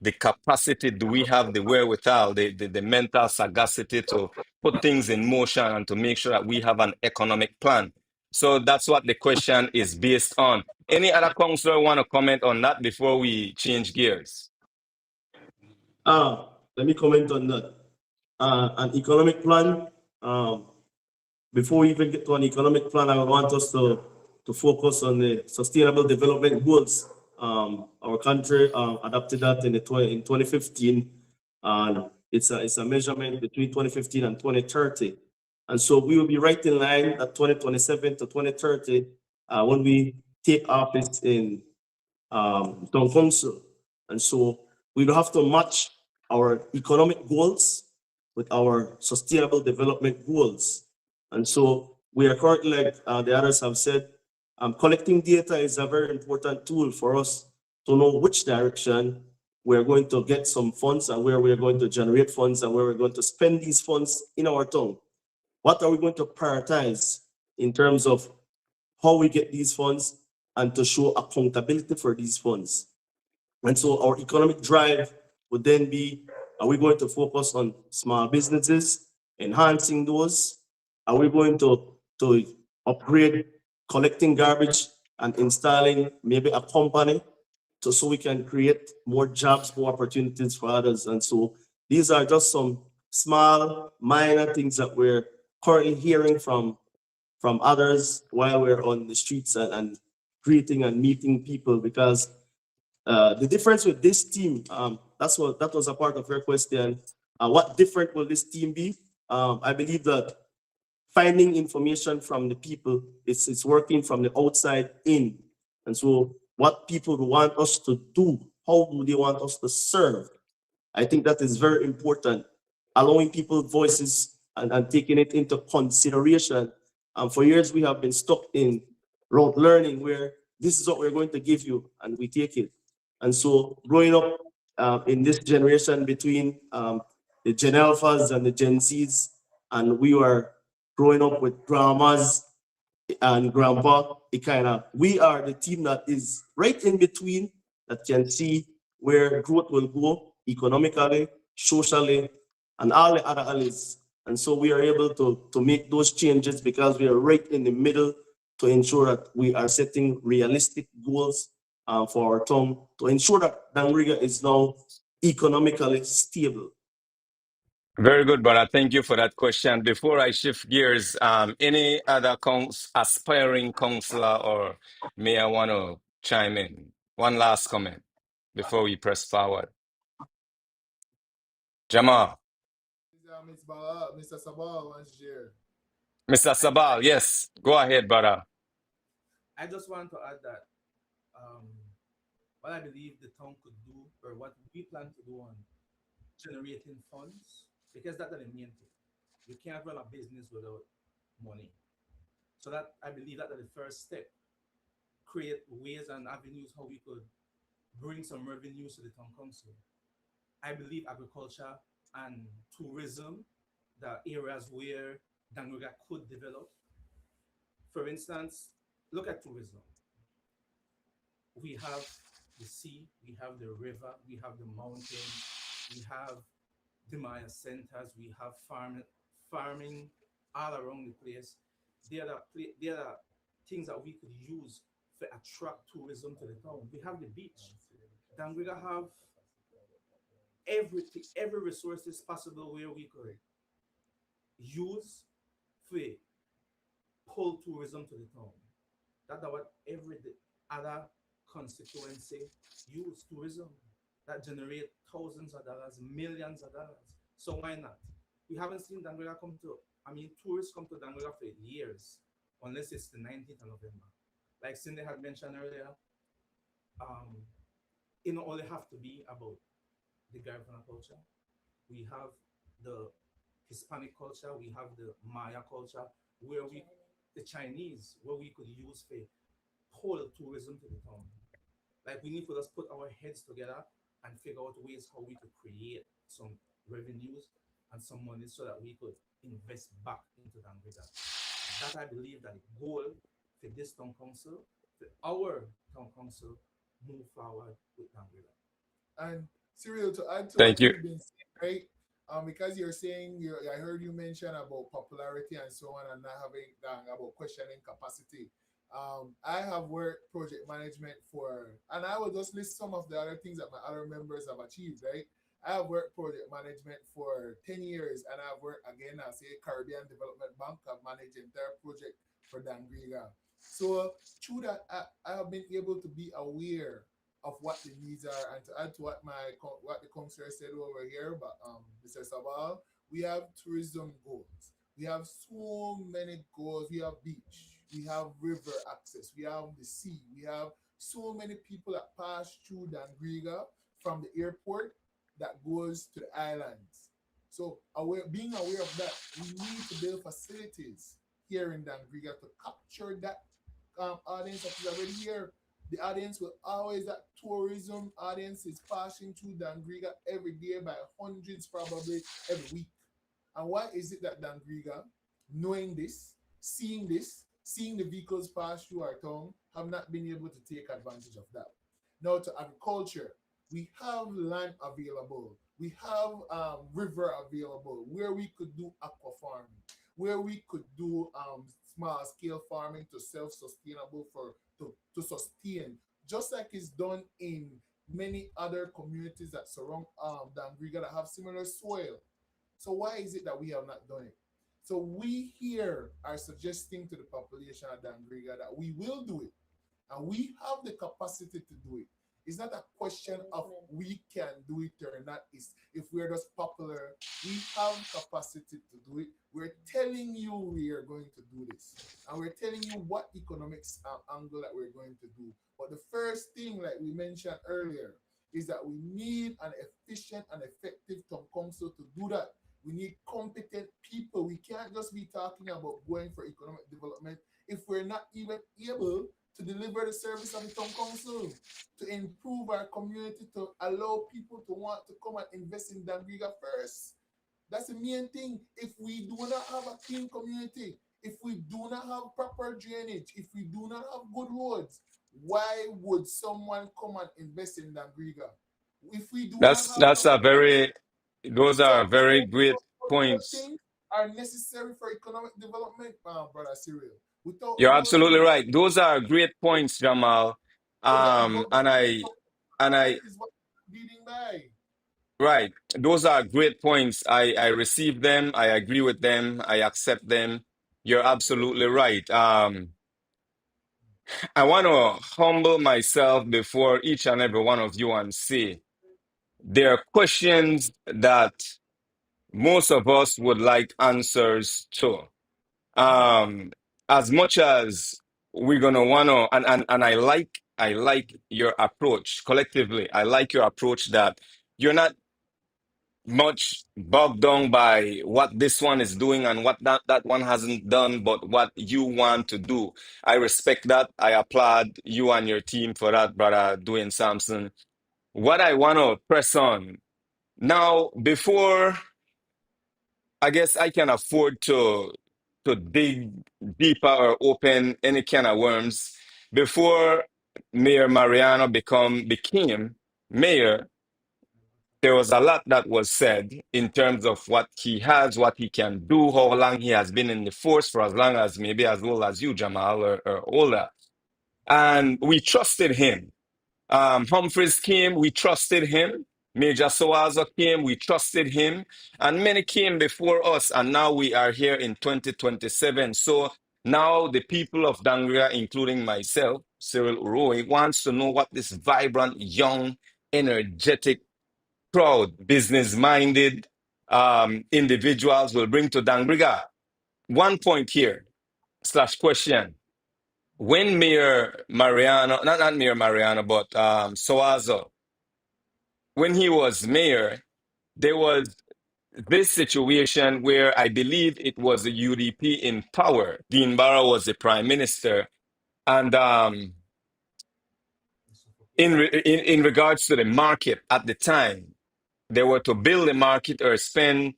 the capacity, do we have the wherewithal, the mental sagacity to put things in motion and to make sure that we have an economic plan? So that's what the question is based on. Any other counselor want to comment on that before we change gears? Let me comment on that. An economic plan. Before we even get to an economic plan, I want us to focus on the sustainable development goals. Our country adopted that in 2015, and it's a measurement between 2015 and 2030. And so we will be right in line at 2027 to 2030 when we take office in town council. And so we will have to match our economic goals with our sustainable development goals. And so we are currently, like the others have said, collecting data is a very important tool for us to know which direction we're going to get some funds and where we're going to generate funds and where we're going to spend these funds in our town. What are we going to prioritize in terms of how we get these funds and to show accountability for these funds? And so our economic drive would then be, are we going to focus on small businesses, enhancing those? Are we going to upgrade collecting garbage and installing maybe a company so we can create more jobs, more opportunities for others? And so these are just some small, minor things that we're currently hearing from others while we're on the streets and greeting and meeting people, because the difference with this team, that was a part of your question. What different will this team be? I believe that finding information from the people, it's working from the outside in. And so what people want us to do, how do they want us to serve? I think that is very important. Allowing people voices and taking it into consideration. For years, we have been stuck in rote learning where this is what we're going to give you and we take it. And so growing up in this generation between the Gen Alphas and the Gen Zs, and we were growing up with grandmas and grandpa, we are the team that is right in between, that can see where growth will go economically, socially, and all the other alleys. And so we are able to make those changes because we are right in the middle to ensure that we are setting realistic goals for our town to ensure that Dangriga is now economically stable. Very good, brother. Thank you for that question. Before I shift gears, any other aspiring counselor or mayor want to chime in? One last comment before we press forward. Jamal. Mr. Sabal wants to share. Mr. Sabal, yes. Go ahead, brother. I just want to add that what I believe the town could do, or what we plan to do on generating funds, because that's the main thing. You can't run a business without money. So that I believe that the first step, create ways and avenues how we could bring some revenues to the town council. I believe agriculture and tourism, the areas where Dangriga could develop. For instance, look at tourism. We have the sea, we have the river, we have the mountains, we have the Maya centers, we have farming all around the place. They are the things that we could use to attract tourism to the town. We have the beach. Dangriga have everything, every resources possible where we could use for pull tourism to the town. That's what every other constituency use tourism that generate thousands of dollars, millions of dollars. So why not? We haven't seen Dangriga come to, tourists come to Dangriga for years, unless it's the 19th of November. Like Cindy had mentioned earlier, it not only have to be about the Garifuna culture. We have the Hispanic culture, we have the Maya culture, where the Chinese, where we could use for whole tourism to the town. Like we need to just put our heads together and figure out ways how we could create some revenues and some money so that we could invest back into Dangriga. That I believe that the goal for this town council, for our town council, move forward with Dangriga. And Cyril, to add to Thank what you. you've been saying, right? Because you're saying, I heard you mention about popularity and so on, and not having about questioning capacity. I have worked project management for, and I will just list some of the other things that my other members have achieved, right? I have worked project management for 10 years, and I've worked again as a Caribbean Development Bank. I've managed the entire project for Dangriga. So through that, I have been able to be aware of what the needs are, and to add to what the councillor said over here, but Mr. Sabal, we have tourism goals. We have so many goals. We have beach, we have river access, we have the sea, we have so many people that pass through Dangriga from the airport that goes to the islands. So being aware of that, we need to build facilities here in Dangriga to capture that audience that is already here. The audience will always, that tourism audience is passing through Dangriga every day by hundreds, probably every week. And why is it that Dangriga, knowing this, seeing the vehicles pass through our town, have not been able to take advantage of that? Now to agriculture, we have land available. We have river available where we could do aqua farming, where we could do small scale farming to self-sustainable to sustain, just like it's done in many other communities that surround Dangriga that have similar soil. So why is it that we have not done it? So we here are suggesting to the population of Dangriga that we will do it, and we have the capacity to do it. It's not a question of we can do it or not. It's if we're just popular, we have capacity to do it. We're telling you we are going to do this, and we're telling you what economics angle that we're going to do. But the first thing, like we mentioned earlier, is that we need an efficient and effective town council to do that. We need competent people. We can't just be talking about going for economic development if we're not even able to deliver the service of the town council, to improve our community, to allow people to want to come and invest in Dangriga first. That's the main thing. If we do not have a clean community, if we do not have proper drainage, if we do not have good roads, why would someone come and invest in Dangriga? If we do not have That's a very, those are so very great those points. things are necessary for economic development, brother Cyril. Without You're those absolutely things, right. Those are great points, Jamal. but And I, that is what we're leading by. right. Those are great points. I receive them. I agree with them. I accept them. You're absolutely right. I want to humble myself before each and every one of you and say there are questions that most of us would like answers to. As much as we're gonna wanna, and I like your approach collectively. I like your approach that you're not much bogged down by what this one is doing and what that one hasn't done, but what you want to do. I respect that. I applaud you and your team for that, brother Dwayne Sampson. What I want to press on now, before I guess I can afford to dig deeper or open any can of worms. Before Mayor Mariano became mayor, there was a lot that was said in terms of what he has, what he can do, how long he has been in the force, for as long as maybe as old as you, Jamal, or older. And we trusted him. Humphreys came, we trusted him. Major Soazo came, we trusted him. And many came before us, and now we are here in 2027. So now the people of Dangriga, including myself, Cyril Uroi, wants to know what this vibrant, young, energetic, proud, business-minded individuals will bring to Dangriga. One point here, slash question. When Mayor Mariano, not Mayor Mariano, but Soazo, when he was mayor, there was this situation where I believe it was the UDP in power. Dean Barrow was the prime minister. And in regards to the market at the time, they were to build the market or spend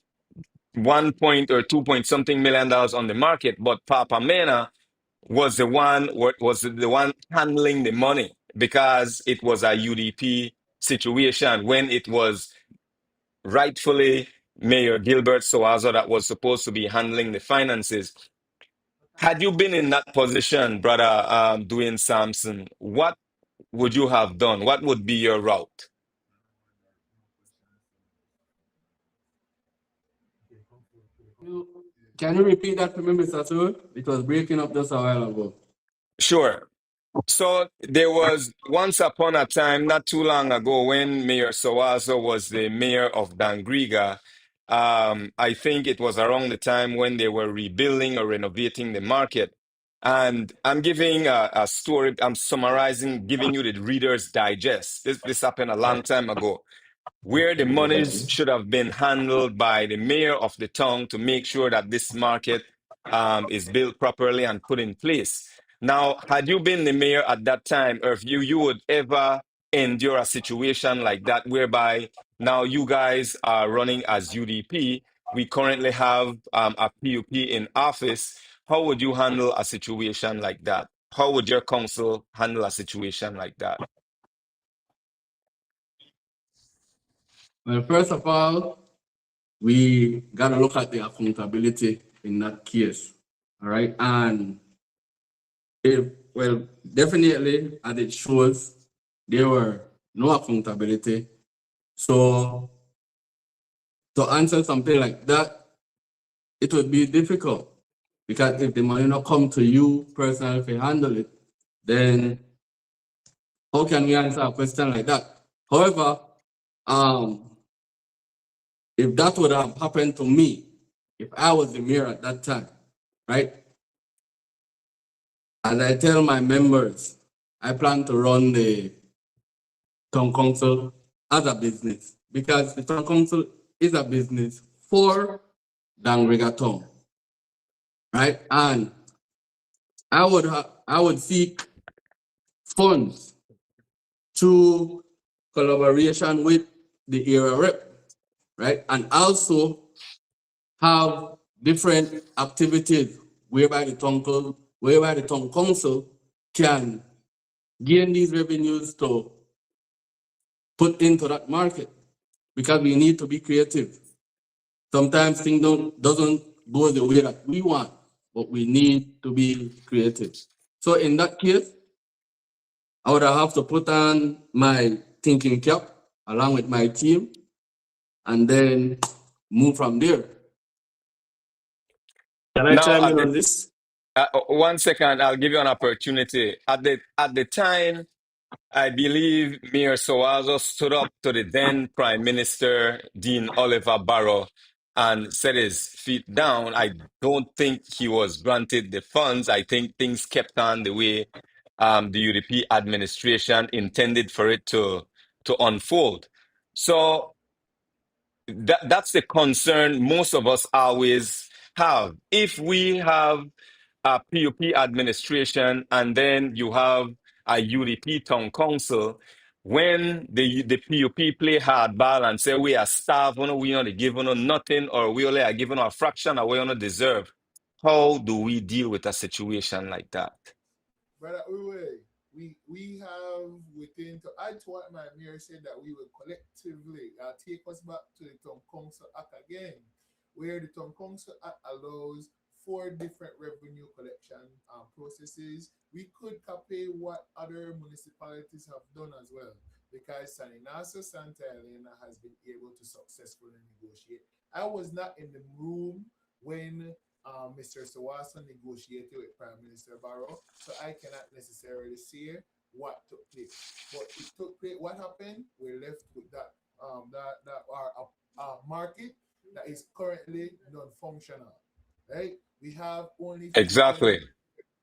1 point or 2 point something million dollars on the market, but Papa Mena was the one handling the money because it was a UDP situation when it was rightfully Mayor Gilbert Soazo that was supposed to be handling the finances. Had you been in that position, brother Dwayne Sampson, what would you have done? What would be your route? Can you repeat that for me, Mr. Sewell? It was breaking up just a while ago. Sure. So there was once upon a time, not too long ago, when Mayor Soazo was the mayor of Dangriga. I think it was around the time when they were rebuilding or renovating the market. And I'm giving a story, I'm summarizing, giving you the Reader's Digest. This happened a long time ago, where the monies should have been handled by the mayor of the town to make sure that this market is built properly and put in place. Now, had you been the mayor at that time, or if you would ever endure a situation like that, whereby now you guys are running as UDP, we currently have a PUP in office, how would you handle a situation like that? How would your council handle a situation like that? Well, first of all, we got to look at the accountability in that case. All right. And definitely, as it shows, there were no accountability. So to answer something like that, it would be difficult because if the money not come to you personally to handle it, then how can we answer a question like that? However, if that would have happened to me, if I was the mayor at that time, right? As I tell my members, I plan to run the town council as a business because the town council is a business for Dangriga Town, right? And I would seek funds through collaboration with the area rep, right? And also have different activities whereby the town council can gain these revenues to put into that market, because we need to be creative. Sometimes things doesn't go the way that we want, but we need to be creative. So in that case, I would have to put on my thinking cap along with my team and then move from there. Can I Now, chime in on this? 1 second, I'll give you an opportunity. At the time, I believe Mayor Soazo stood up to the then Prime Minister, Dean Oliver Barrow, and set his feet down. I don't think he was granted the funds. I think things kept on the way the UDP administration intended for it to unfold. So that's the concern most of us always have. If we have a PUP administration and then you have a UDP town council, when the PUP play hardball and say we are starved, we only give nothing, or we only are given a fraction of what we deserve, how do we deal with a situation like that? Brother Uwe, we have within, to add to what my mayor said, that we will collectively take us back to the Town Council Act again, where the Town Council Act allows 4 different revenue collection processes. We could copy what other municipalities have done as well, because San Ignacio Santa Elena has been able to successfully negotiate. I was not in the room when Mr. Sawasa negotiated with Prime Minister Barrow, so I cannot necessarily say what took place. But it took place. What happened? We're left with that our market that is currently non-functional, right? We have only Exactly.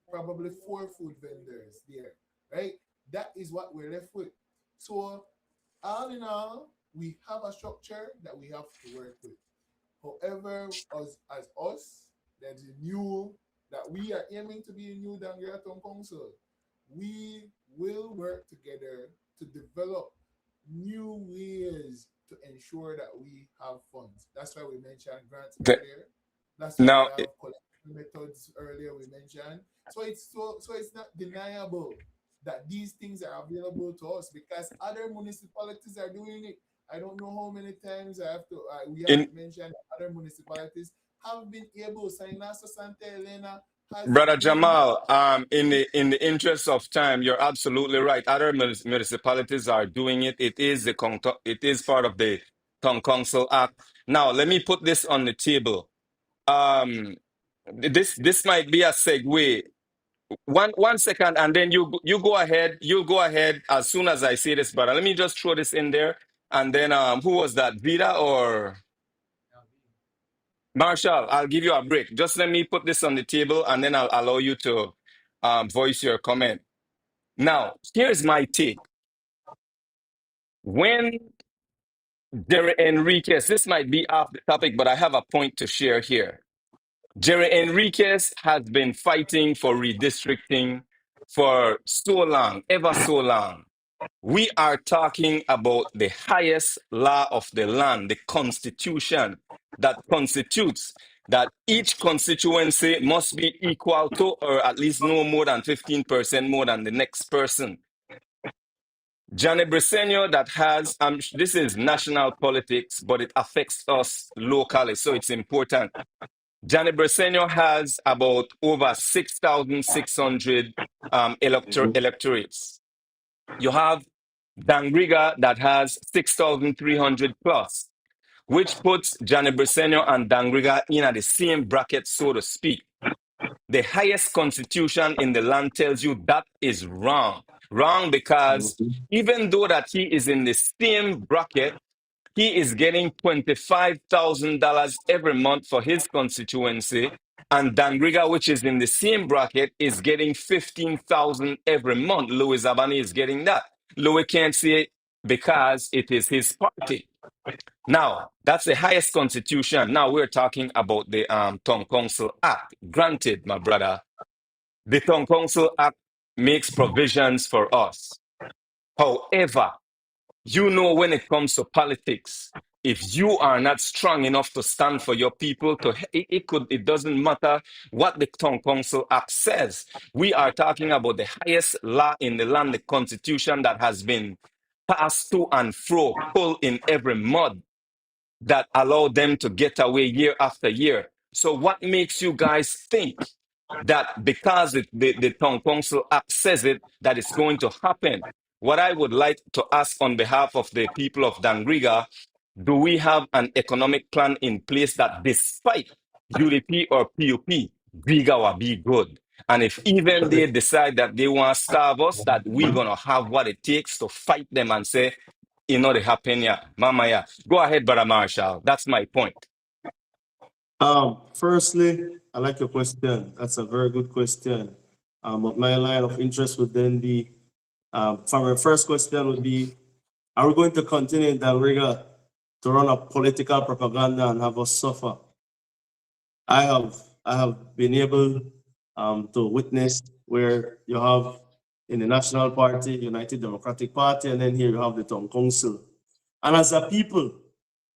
probably 4 food vendors there, right? That is what we're left with. So all in all, we have a structure that we have to work with. However, as us, that is new, that we are aiming to be a new Dangriga Town Council, we will work together to develop new ways to ensure that we have funds. That's why we mentioned grants earlier. That's why Now, we have collection methods earlier we mentioned. So it's not deniable that these things are available to us, because other municipalities are doing it. I don't know how many times we have mentioned other municipalities have been able. San Ignacio Santa Elena has Brother been Jamal, in the interest of time, you're absolutely right. Other municipalities are doing it. It is part of the Town Council Act. Now, let me put this on the table. This might be a segue. One second, and then you go ahead. You go ahead as soon as I say this, brother. Let me just throw this in there, and then who was that? Vida or Marshall? I'll give you a break. Just let me put this on the table, and then I'll allow you to voice your comment. Now, here's my take. When Jerry Enriquez, this might be off the topic, but I have a point to share here. Jerry Enriquez has been fighting for redistricting for so long, ever so long. We are talking about the highest law of the land, the Constitution, that constitutes that each constituency must be equal to, or at least no more than 15% more than the next person. Johnny Briceño that has, this is national politics, but it affects us locally, so it's important. Johnny Briceño has about over 6,600 electorates. You have Dangriga that has 6,300 plus, which puts Johnny Briceño and Dangriga in the same bracket, so to speak. The highest constitution in the land tells you that is wrong. Wrong because even though that he is in the same bracket, he is getting $25,000 every month for his constituency, and Dangriga, which is in the same bracket, is getting $15,000 every month. Louis Abani is getting that. Louis can't see it because it is his party. Now, that's the highest constitution. Now we're talking about the Town Council Act. Granted, my brother, the Town Council Act makes provisions for us. However, you know, when it comes to politics, if you are not strong enough to stand for your people, it doesn't matter what the Town Council Act says. We are talking about the highest law in the land, the Constitution that has been passed to and fro, pulled in every mud, that allow them to get away year after year. So what makes you guys think that because the Town Council Act says it, that it's going to happen? What I would like to ask on behalf of the people of Dangriga, do we have an economic plan in place that despite UDP or PUP, Griga will be good? And if even they decide that they want to starve us, that we're going to have what it takes to fight them and say, you know, they happen, yeah, mama, yeah. Go ahead, Brother Marshall. That's my point. Firstly, I like your question. That's a very good question. But my line of interest would then be, from our first question would be, are we going to continue in Dangriga to run a political propaganda and have us suffer. I have been able to witness where you have in the National Party, United Democratic Party, and then here you have the Town Council. And as a people,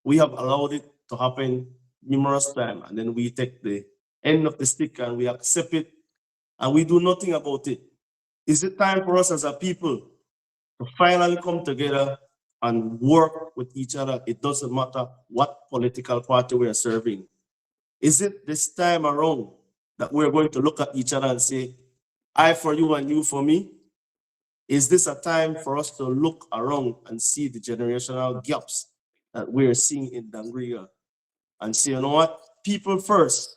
we have allowed it to happen numerous times, and then we take the end of the stick and we accept it, and we do nothing about it. Is it time for us as a people to finally come together and work with each other? It doesn't matter what political party we are serving. Is it this time around that we're going to look at each other and say, I for you and you for me? Is this a time for us to look around and see the generational gaps that we're seeing in Dangriga and say, you know what, people first,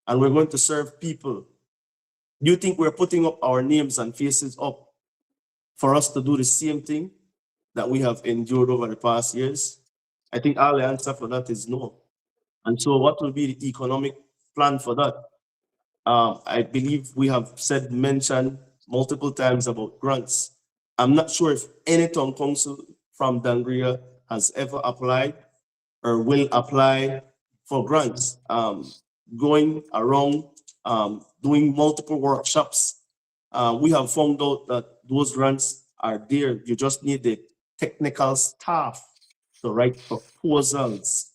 and we're going to serve people? Do you think we're putting up our names and faces up for us to do the same thing that we have endured over the past years? I think our answer for that is no. And so what will be the economic plan for that? I believe we have mentioned multiple times about grants. I'm not sure if any town council from Dangriga has ever applied or will apply for grants. Going around, doing multiple workshops, we have found out that those grants are there. You just need the technical staff to write proposals.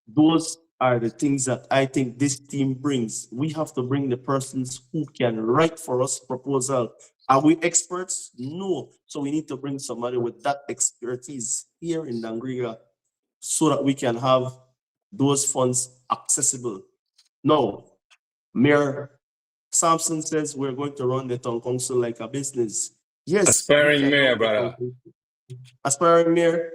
Those are the things that I think this team brings. We have to bring the persons who can write for us proposal. Are we experts? No. So we need to bring somebody with that expertise here in Dangriga so that we can have those funds accessible. Now, Mayor Sampson says we're going to run the town council like a business. Yes, Aspiring mayor, brother. Aspiring mayor,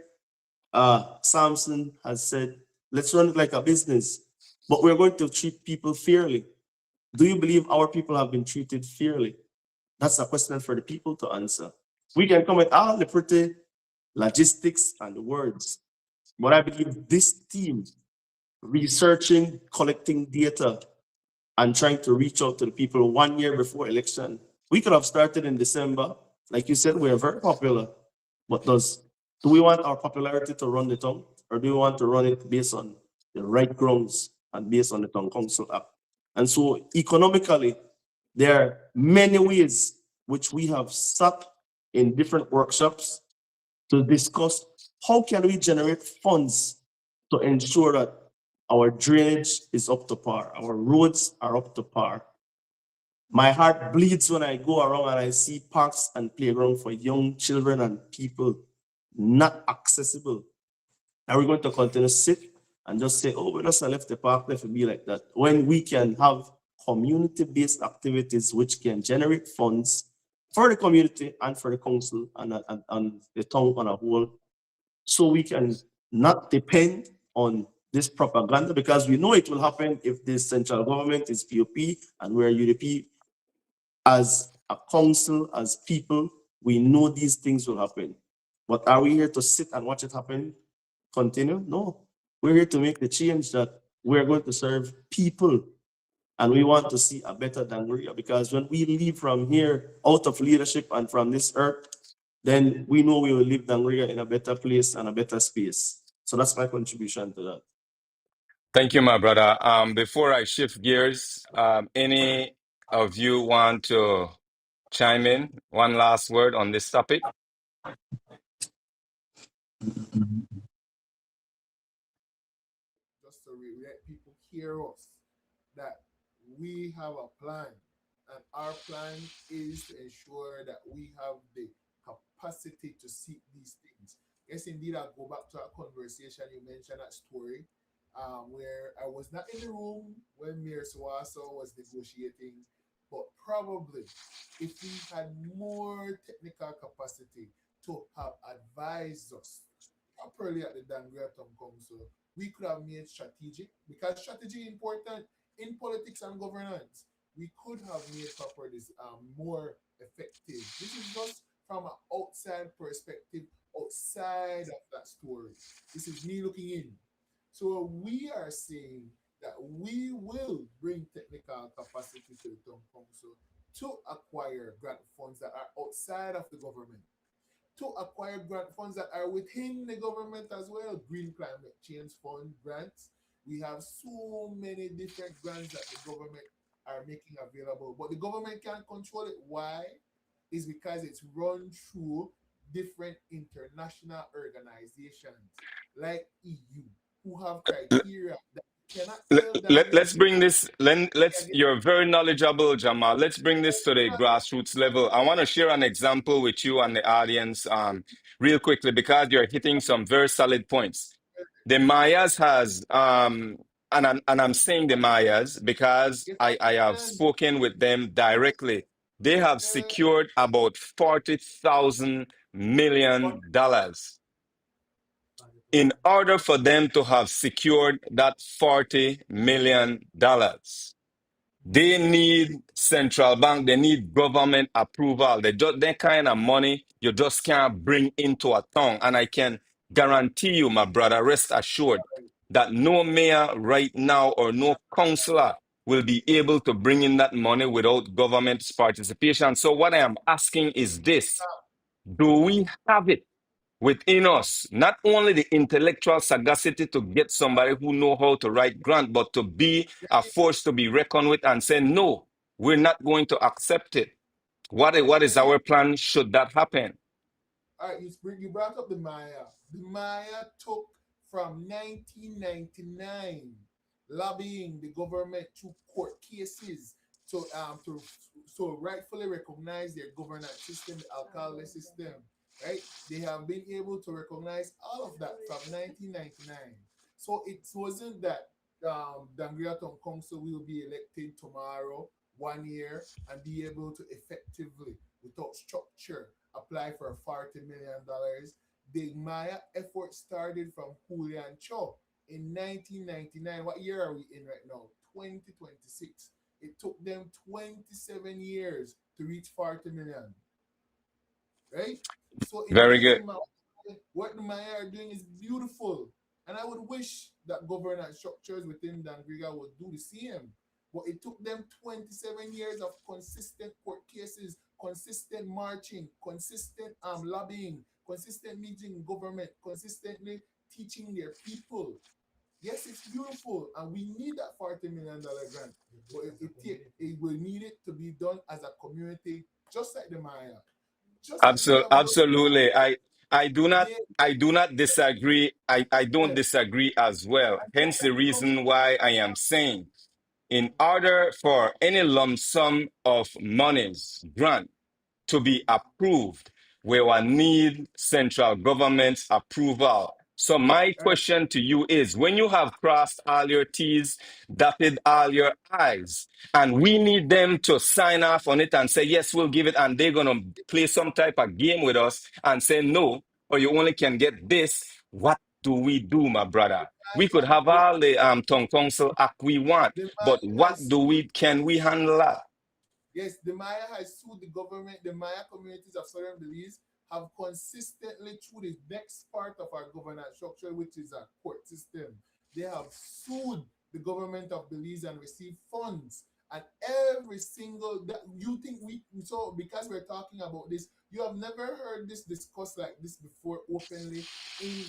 Sampson has said, let's run it like a business, but we're going to treat people fairly. Do you believe our people have been treated fairly? That's a question for the people to answer. We can come with all the pretty logistics and the words, but I believe this team, researching, collecting data, and trying to reach out to the people 1 year before election, we could have started in December. Like you said, we're very popular, but do we want our popularity to run the town, or do we want to run it based on the right grounds and based on the Town Council Act? And so economically, there are many ways which we have sat in different workshops to discuss how can we generate funds to ensure that our drainage is up to par, our roads are up to par. My heart bleeds when I go around and I see parks and playground for young children and people not accessible. Are we going to continue to sit and just say, oh, we just left the park, let it be like that, when we can have community-based activities which can generate funds for the community and for the council and the town on a whole, so we can not depend on this propaganda, because we know it will happen if the central government is POP and we're UDP. As a council, as people, we know these things will happen. But are we here to sit and watch it happen? Continue? No. We're here to make the change that we're going to serve people. And we want to see a better Dangriga, because when we leave from here out of leadership and from this earth, then we know we will leave Dangriga in a better place and a better space. So that's my contribution to that. Thank you, my brother. Before I shift gears, any of you want to chime in? One last word on this topic? Just so we let people hear us, that we have a plan, and our plan is to ensure that we have the capacity to seek these things. Yes, indeed, I'll go back to a conversation you mentioned, that story, where I was not in the room when Mayor Swaso was negotiating, but probably if we had more technical capacity to have advised us properly at the Dangriga Town Council, we could have made strategic, because strategy is important in politics and governance. We could have made properties more effective. This is just from an outside perspective, outside of that story. This is me looking in. So we are saying that we will bring technical capacity to the town council to acquire grant funds that are outside of the government. to acquire grant funds that are within the government as well. Green Climate Change Fund grants. We have so many different grants that the government are making available, but the government can't control it. Why? Is because it's run through different international organizations like EU who have criteria that you cannot tell them Let's bring this. You're very knowledgeable, Jamal. Let's bring this to the grassroots level. I want to share an example with you and the audience, real quickly, because you're hitting some very solid points. The Mayas has, and I'm saying the Mayas because I have spoken with them directly. They have secured about $40,000 million. In order for them to have secured that $40 million, they need central bank, they need government approval. That kind of money you just can't bring into a town. And I can guarantee you, my brother, rest assured that no mayor right now or no councillor will be able to bring in that money without government's participation. So what I am asking is this: do we have it within us, not only the intellectual sagacity to get somebody who know how to write grant, but to be a force to be reckoned with and say, no, we're not going to accept it? What is our plan should that happen? All right, you brought up the Maya. The Maya took from 1999 lobbying the government through court cases to rightfully recognize their governance system, the alcalde system. Right? They have been able to recognize all of that from 1999. So it wasn't that Dangriga Town Council will be elected tomorrow, 1 year, and be able to effectively, without structure, apply for $40 million. The Maya effort started from Julian Cho in 1999. What year are we in right now? 2026. It took them 27 years to reach 40 million. Right? So Very good. What the Maya are doing is beautiful. And I would wish that governance structures within Dangriga would do the same. But it took them 27 years of consistent court cases, consistent marching, consistent lobbying, consistent meeting government, consistently teaching their people. Yes, it's beautiful, and we need that $40 million grant. But it will need it to be done as a community, just like the Maya. Absolutely. I do not disagree. I don't disagree as well. Hence the reason why I am saying, in order for any lump sum of monies grant to be approved, we will need central government's approval. So my question to you is, when you have crossed all your T's, dotted all your I's, and we need them to sign off on it and say, yes, we'll give it, and they're going to play some type of game with us and say, no, or you only can get this, what do we do, my brother? We could have all the town council act we want, but can we handle that? Yes, the Maya has sued the government. The Maya communities of Southern Belize have consistently, through the next part of our governance structure, which is our court system, they have sued the government of Belize and received funds. And every single because we're talking about this, you have never heard this discussed like this before openly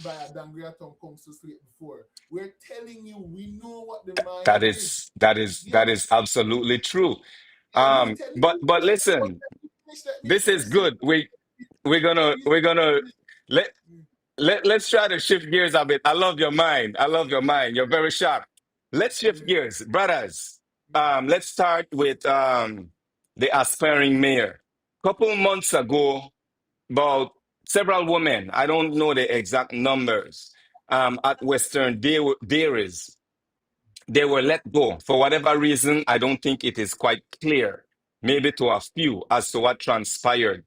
by a Dangriga Town Council before. We're telling you, we know what the Maya that is absolutely true. But listen, this is good. We're gonna let's try to shift gears a bit. I love your mind. You're very sharp. Let's shift gears, brothers. Let's start with the aspiring mayor. Couple months ago, about several women, I don't know the exact numbers, at Western Dairies, they were let go. For whatever reason, I don't think it is quite clear, maybe to a few, as to what transpired.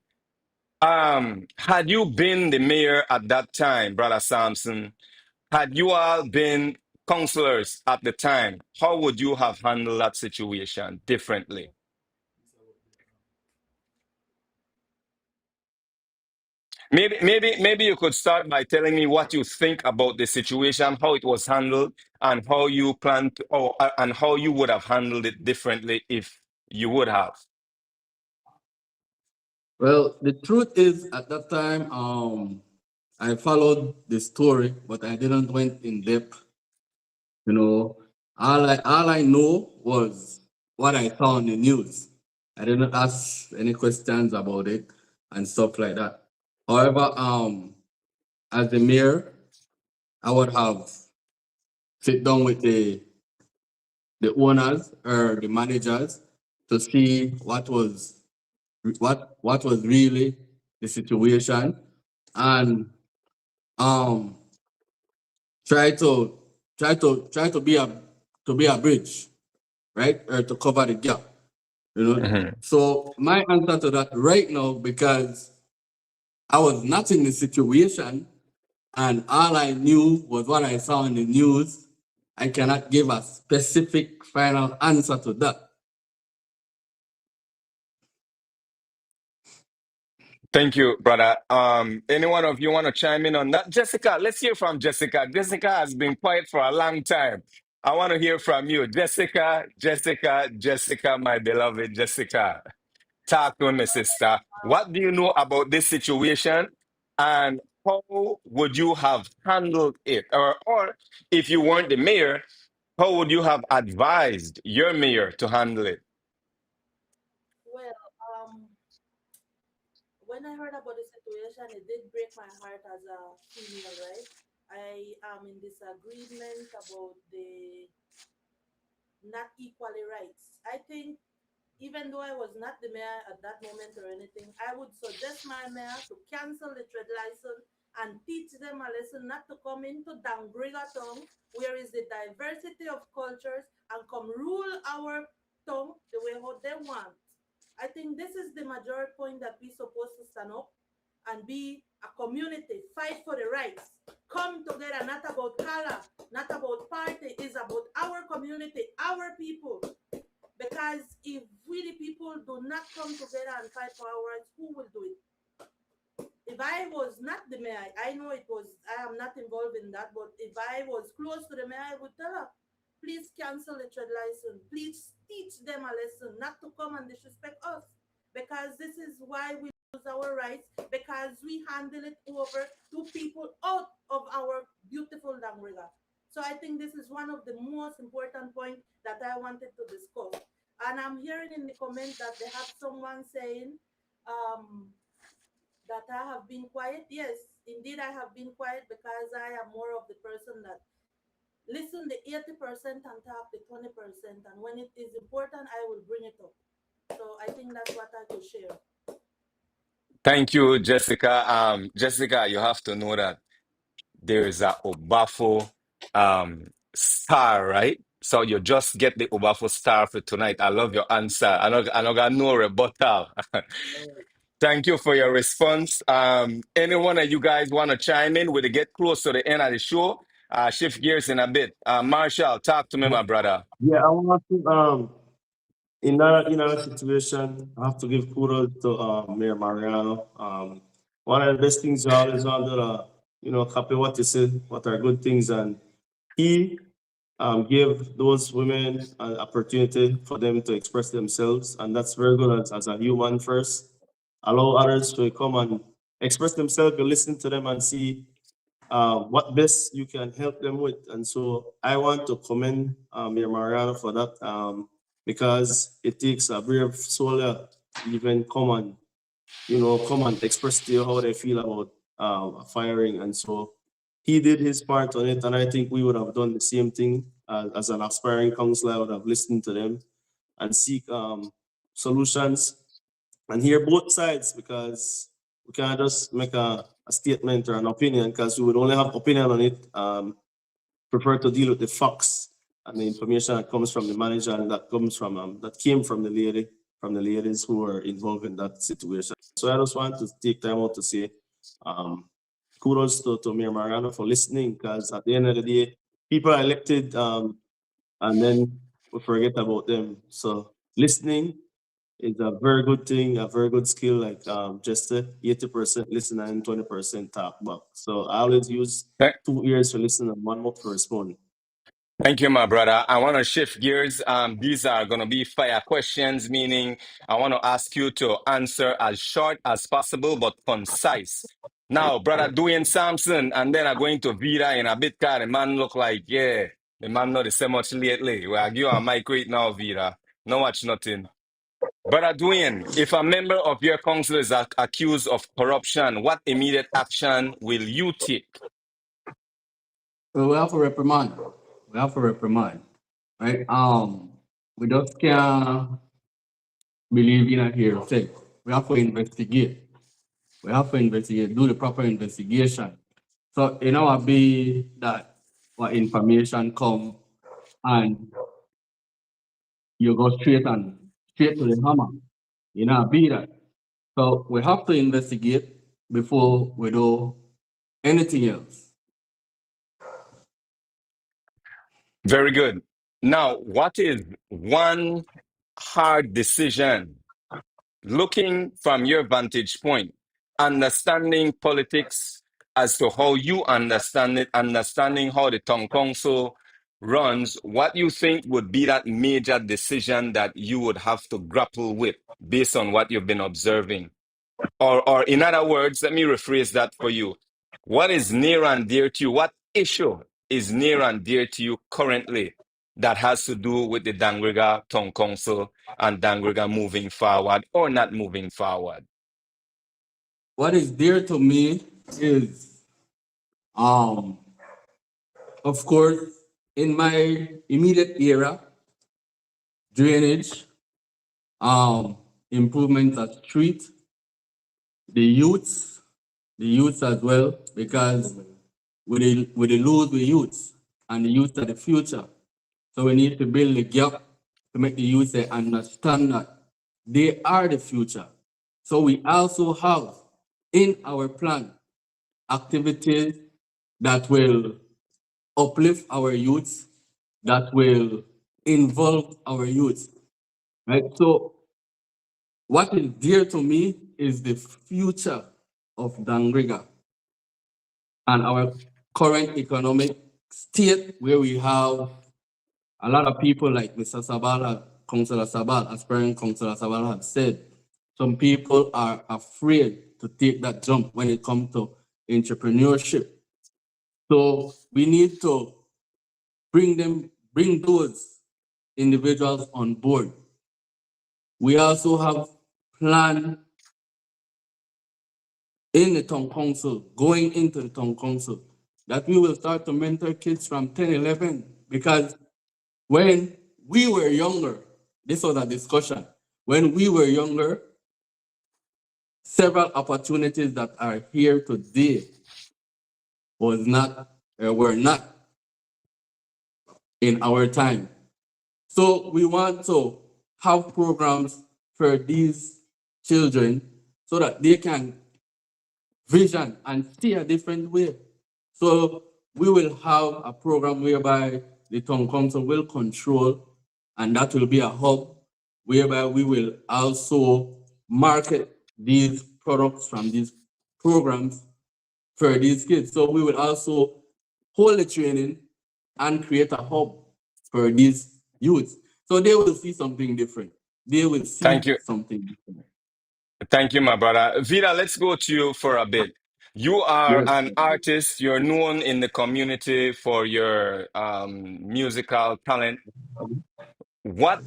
Had you been the mayor at that time, Brother Sampson, had you all been councillors at the time, how would you have handled that situation differently? Maybe you could start by telling me what you think about the situation, how it was handled, and how you plan to, and how you would have handled it differently if you would have. Well, the truth is, at that time, I followed the story, but I didn't went in depth. You know, all I know was what I saw on the news. I didn't ask any questions about it and stuff like that. However, as the mayor, I would have sit down with the owners or the managers to see what was really the situation, and um try to be a bridge, right, or to cover the gap, you know. Mhm. So my answer to that right now, because I was not in the situation and all I knew was what I saw in the news, I cannot give a specific final answer to that. Thank you, brother. Any one of you want to chime in on that? Jessica, let's hear from Jessica. Jessica has been quiet for a long time. I want to hear from you. Jessica, my beloved Jessica. Talk to me, sister. What do you know about this situation, and how would you have handled it? Or if you weren't the mayor, how would you have advised your mayor to handle it? Well, when I heard about the situation, it did break my heart as a female, right? I am in disagreement about the not equally rights. I think even though I was not the mayor at that moment or anything, I would suggest my mayor to cancel the trade license and teach them a lesson not to come into Dangriga Town, where is the diversity of cultures, and come rule our town the way how they want. I think this is the major point that we're supposed to stand up and be a community, fight for the rights, come together, not about color, not about party, it's about our community, our people. Because if we the people do not come together and fight for our rights, who will do it? If I was not the mayor, I know it was, I am not involved in that, but if I was close to the mayor, I would tell her, please cancel the trade license. Please teach them a lesson not to come and disrespect us. Because this is why we lose our rights, because we handle it over to people out of our beautiful Dangriga. So I think this is one of the most important points that I wanted to discuss. And I'm hearing in the comment that they have someone saying, um, that I have been quiet. Yes, indeed, I have been quiet because I am more of the person that listen the 80% and talk the 20%. And when it is important, I will bring it up. So I think that's what I could share. Thank you, Jessica. Jessica, you have to know that there is a Obafo star, right? So you just get the Obafo star for tonight. I love your answer. I don't got no rebuttal. Thank you for your response. Any one of you guys want to chime in? We'll get close to the end of the show. Shift gears in a bit. Marshall, talk to me, my brother. Yeah, I want to in that situation, I have to give kudos to Mayor Mariano. One of the best things you always want to copy what you say, what are good things, and he gave those women an opportunity for them to express themselves, and that's very good as a human first. Allow others to come and express themselves, you listen to them and see what best you can help them with. And so I want to commend Mayor Mariano for that because it takes a brave soul to even come and express to you how they feel about firing. And so he did his part on it, and I think we would have done the same thing as an aspiring councillor. I would have listened to them and seek solutions and hear both sides, because we can't just make a statement or an opinion, because we would only have opinion on it. Prefer to deal with the facts and the information that comes from the manager and that comes from that came from the ladies who were involved in that situation. So I just want to take time out to say kudos to Mayor Mariano for listening, because at the end of the day, people are elected and then we forget about them. So listening is a very good thing, a very good skill, like just 80% listen and 20% talk back. So I always use Th- 2 ears to listen and 1 mouth to respond. Thank you, my brother. I want to shift gears. These are going to be fire questions, meaning I want to ask you to answer as short as possible, but concise. Now, brother Dwayne Sampson, and then I'm going to Vida in a bit, car. The man look like, yeah, the man not the same much lately. Well, I give you a mic right now, Vida. No watch nothing. Brother Dwayne, if a member of your council is accused of corruption, what immediate action will you take? So we have to reprimand. We have to reprimand. Right? We just can't believe in a hearsay. We have to investigate. We have to investigate, do the proper investigation. So it not be that what information come and you go straight to the hammer. You know, be that. So we have to investigate before we do anything else. Very good. Now, what is one hard decision, looking from your vantage point, understanding politics as to how you understand it, understanding how the town council runs, what you think would be that major decision that you would have to grapple with based on what you've been observing? Or in other words, let me rephrase that for you. What is near and dear to you? What issue is near and dear to you currently that has to do with the Dangriga Town Council and Dangriga moving forward or not moving forward? What is dear to me is, of course, in my immediate era, drainage, improvements at street, the youths as well, because we lose the youths, and the youths are the future. So we need to build a gap to make the youth understand that they are the future. So we also have in our plan activities that will uplift our youth, that will involve our youth. Right? So what is dear to me is the future of Dangriga and our current economic state, where we have a lot of people like Mr. Sabala, Councillor Sabal, Aspirant Councillor Sabal have said, some people are afraid to take that jump when it comes to entrepreneurship. So we need to bring those individuals on board. We also have planned in the town council, going into the town council, that we will start to mentor kids from 10, 11, because when we were younger, this was a discussion. When we were younger, several opportunities that are here today were not in our time. So we want to have programs for these children so that they can vision and see a different way. So we will have a program whereby the town council will control, and that will be a hub whereby we will also market these products from these programs for these kids. So we will also hold the training and create a hub for these youths. So they will see something different. They will see Thank you. something different. Thank you, my brother. Vida, let's go to you for a bit. You are Yes. an artist. You're known in the community for your musical talent. What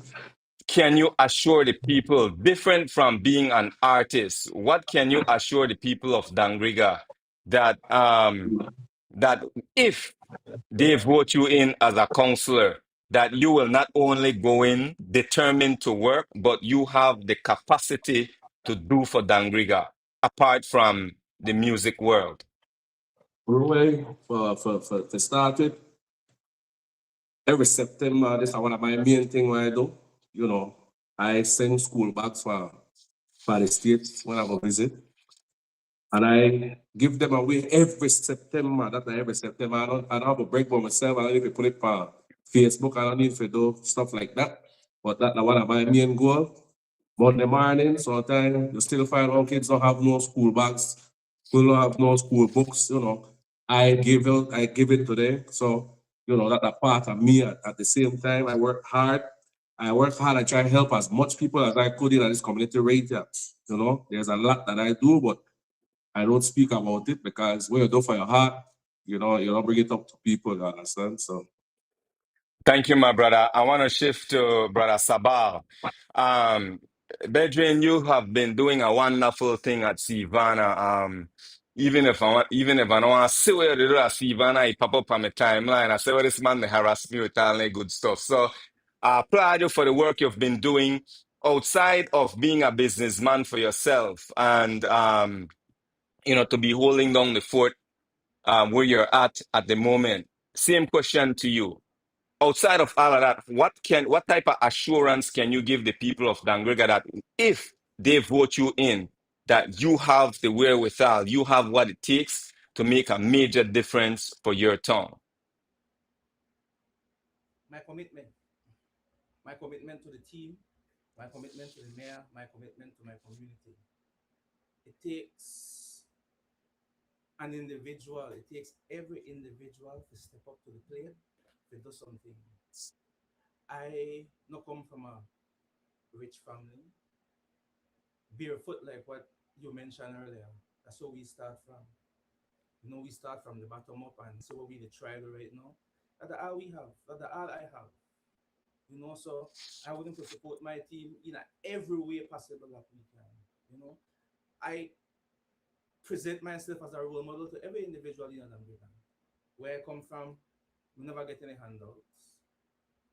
can you assure the people, different from being an artist, what can you assure the people of Dangriga that that if they vote you in as a councillor, that you will not only go in determined to work, but you have the capacity to do for Dangriga, apart from the music world? Well, to start with, every September, this is one of my main things what I do. You know, I send school bags for the states when I go visit. And I give them away every September. Every September. I don't have a break by myself. I don't need to put it on Facebook. I don't need to do stuff like that. But that's one of my main goals. Monday morning, sometimes you still find out kids don't have no school bags, people don't have no school books, you know. I give it to them. So you know, that's a part of me. At the same time, I work hard. I try to help as much people as I could in this community right here. You know, there's a lot that I do, but I don't speak about it because what you do for your heart, you know, you don't bring it up to people, you understand? So Thank you, my brother. I want to shift to Brother Sabah. Bedrin, you have been doing a wonderful thing at Sivana. Even if I don't want to see what you do at Sivana, it pop up on my timeline. I say, well, this man they harass me with all that good stuff. So I applaud you for the work you've been doing outside of being a businessman for yourself and you know, to be holding down the fort where you're at the moment. Same question to you. Outside of all of that, what type of assurance can you give the people of Dangriga that if they vote you in, that you have the wherewithal, you have what it takes to make a major difference for your town? My commitment to the team, my commitment to the mayor, my commitment to my community. It takes an individual, it takes every individual to step up to the plate to do something. I not come from a rich family, barefoot like what you mentioned earlier. That's where we start from. You know, we start from the bottom up and so we the tribal right now. That's all we have. That's all I have. You know, so I want to support my team in every way possible that we can. You know, I present myself as a role model to every individual in Dangriga. Where I come from, we never get any handouts.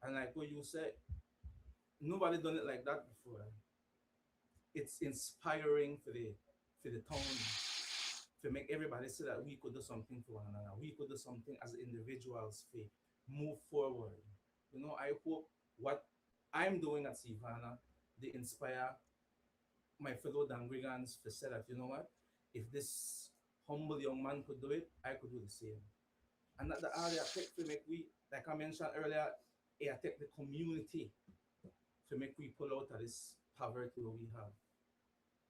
And like what you said, nobody done it like that before. It's inspiring for the town to make everybody see that we could do something for one another. We could do something as individuals to move forward. You know, I hope what I'm doing at Sivana, they inspire my fellow Dangrigans to say that, you know what, if this humble young man could do it, I could do the same. And that the area take to make we, like I mentioned earlier, it take the community to make we pull out of this poverty that we have.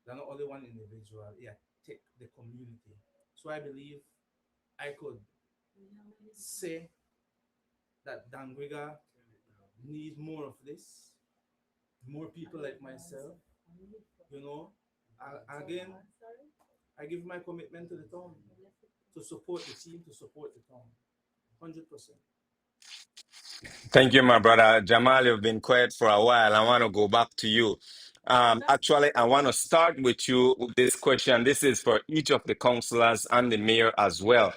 They're not only one individual, it take the community. So I believe I could say that Dangriga need more of this, more people like myself, you know. Again, I give my commitment to the town, to support the team, to support the town, 100%. Thank you, my brother. Jamal, you've been quiet for a while. I want to go back to you. Actually, I want to start with you with this question. This is for each of the councillors and the mayor as well.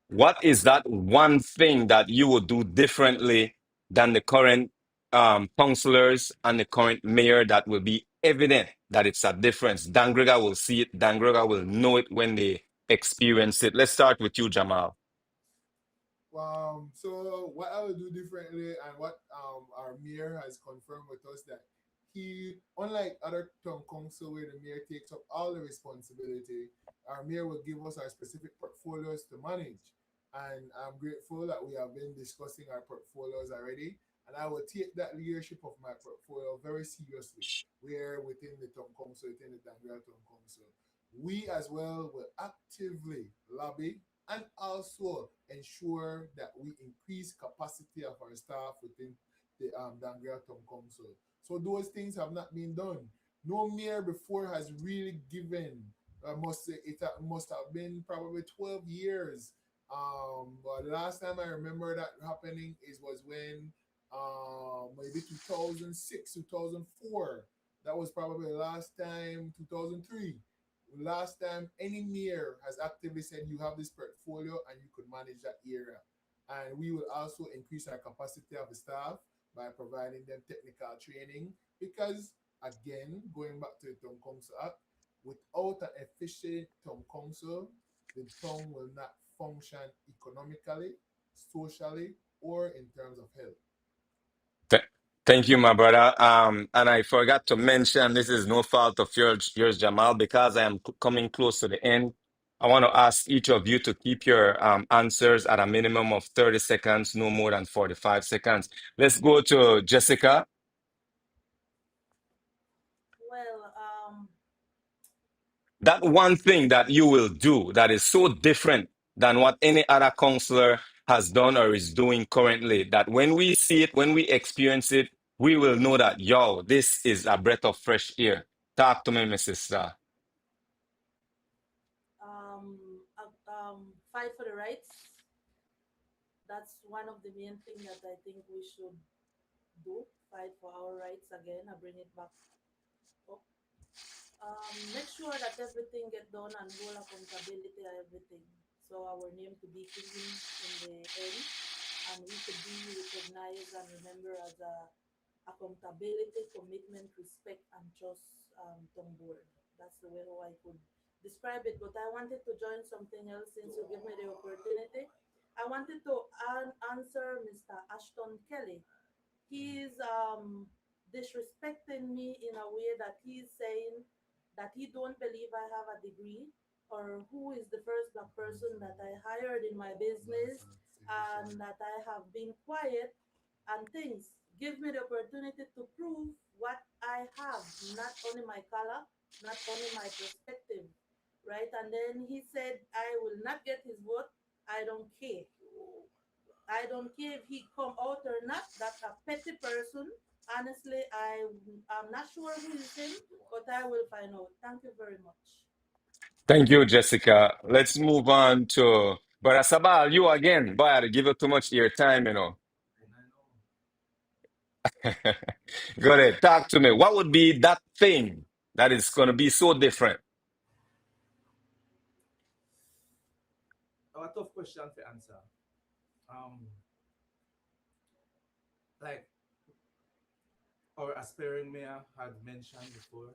What is that one thing that you would do differently than the current councillors and the current mayor that will be evident that it's a difference? Dangriga will see it. Dangriga will know it when they experience it. Let's start with you, Jamal. So what I will do differently, and what our mayor has confirmed with us, that he, unlike other town council where the mayor takes up all the responsibility, our mayor will give us our specific portfolios to manage. And I'm grateful that we have been discussing our portfolios already. And I will take that leadership of my portfolio very seriously. Where within the town council, within the Dangriga Town Council, we as well will actively lobby and also ensure that we increase capacity of our staff within the Dangriga Town Council. So those things have not been done. No mayor before has really given. It must have been probably 12 years. But the last time I remember that happening was when maybe 2006, 2004. That was probably the last time. 2003. Last time any mayor has actively said you have this portfolio and you could manage that area. And we will also increase our capacity of the staff by providing them technical training, because again, going back to the Town Council Act, without an efficient town council, the town will not function economically, socially, or in terms of health. Thank you, my brother. And I forgot to mention, this is no fault of yours, Jamal, because I am coming close to the end. I want to ask each of you to keep your answers at a minimum of 30 seconds, no more than 45 seconds. Let's go to Jessica. Well, That one thing that you will do that is so different than what any other councillor has done or is doing currently, that when we see it, when we experience it, we will know that, yo, this is a breath of fresh air. Talk to me, Mrs. Star. Fight for the rights. That's one of the main things that I think we should do. Fight for our rights again. I bring it back up. Make sure that everything get done and hold accountability and everything. So our name to be clean in the end, and we could be recognized and remembered as a accountability, commitment, respect, and trust on board. That's the way how I could describe it. But I wanted to join something else since you give me the opportunity. I wanted to answer Mr. Ashton Kelly. He's disrespecting me in a way that he's saying that he don't believe I have a degree, or who is the first black person that I hired in my business, and that I have been quiet and things. Give me the opportunity to prove what I have, not only my color, not only my perspective, right? And then he said, I will not get his vote. I don't care. I don't care if he come out or not. That's a petty person. Honestly, I'm not sure who is him, but I will find out. Thank you very much. Thank you, Jessica. Let's move on to Brother Sabal. You again. Boy, I give you too much of your time, you know. Go ahead. Talk to me. What would be that thing that is going to be so different? A tough question to answer. Like our aspiring mayor had mentioned before,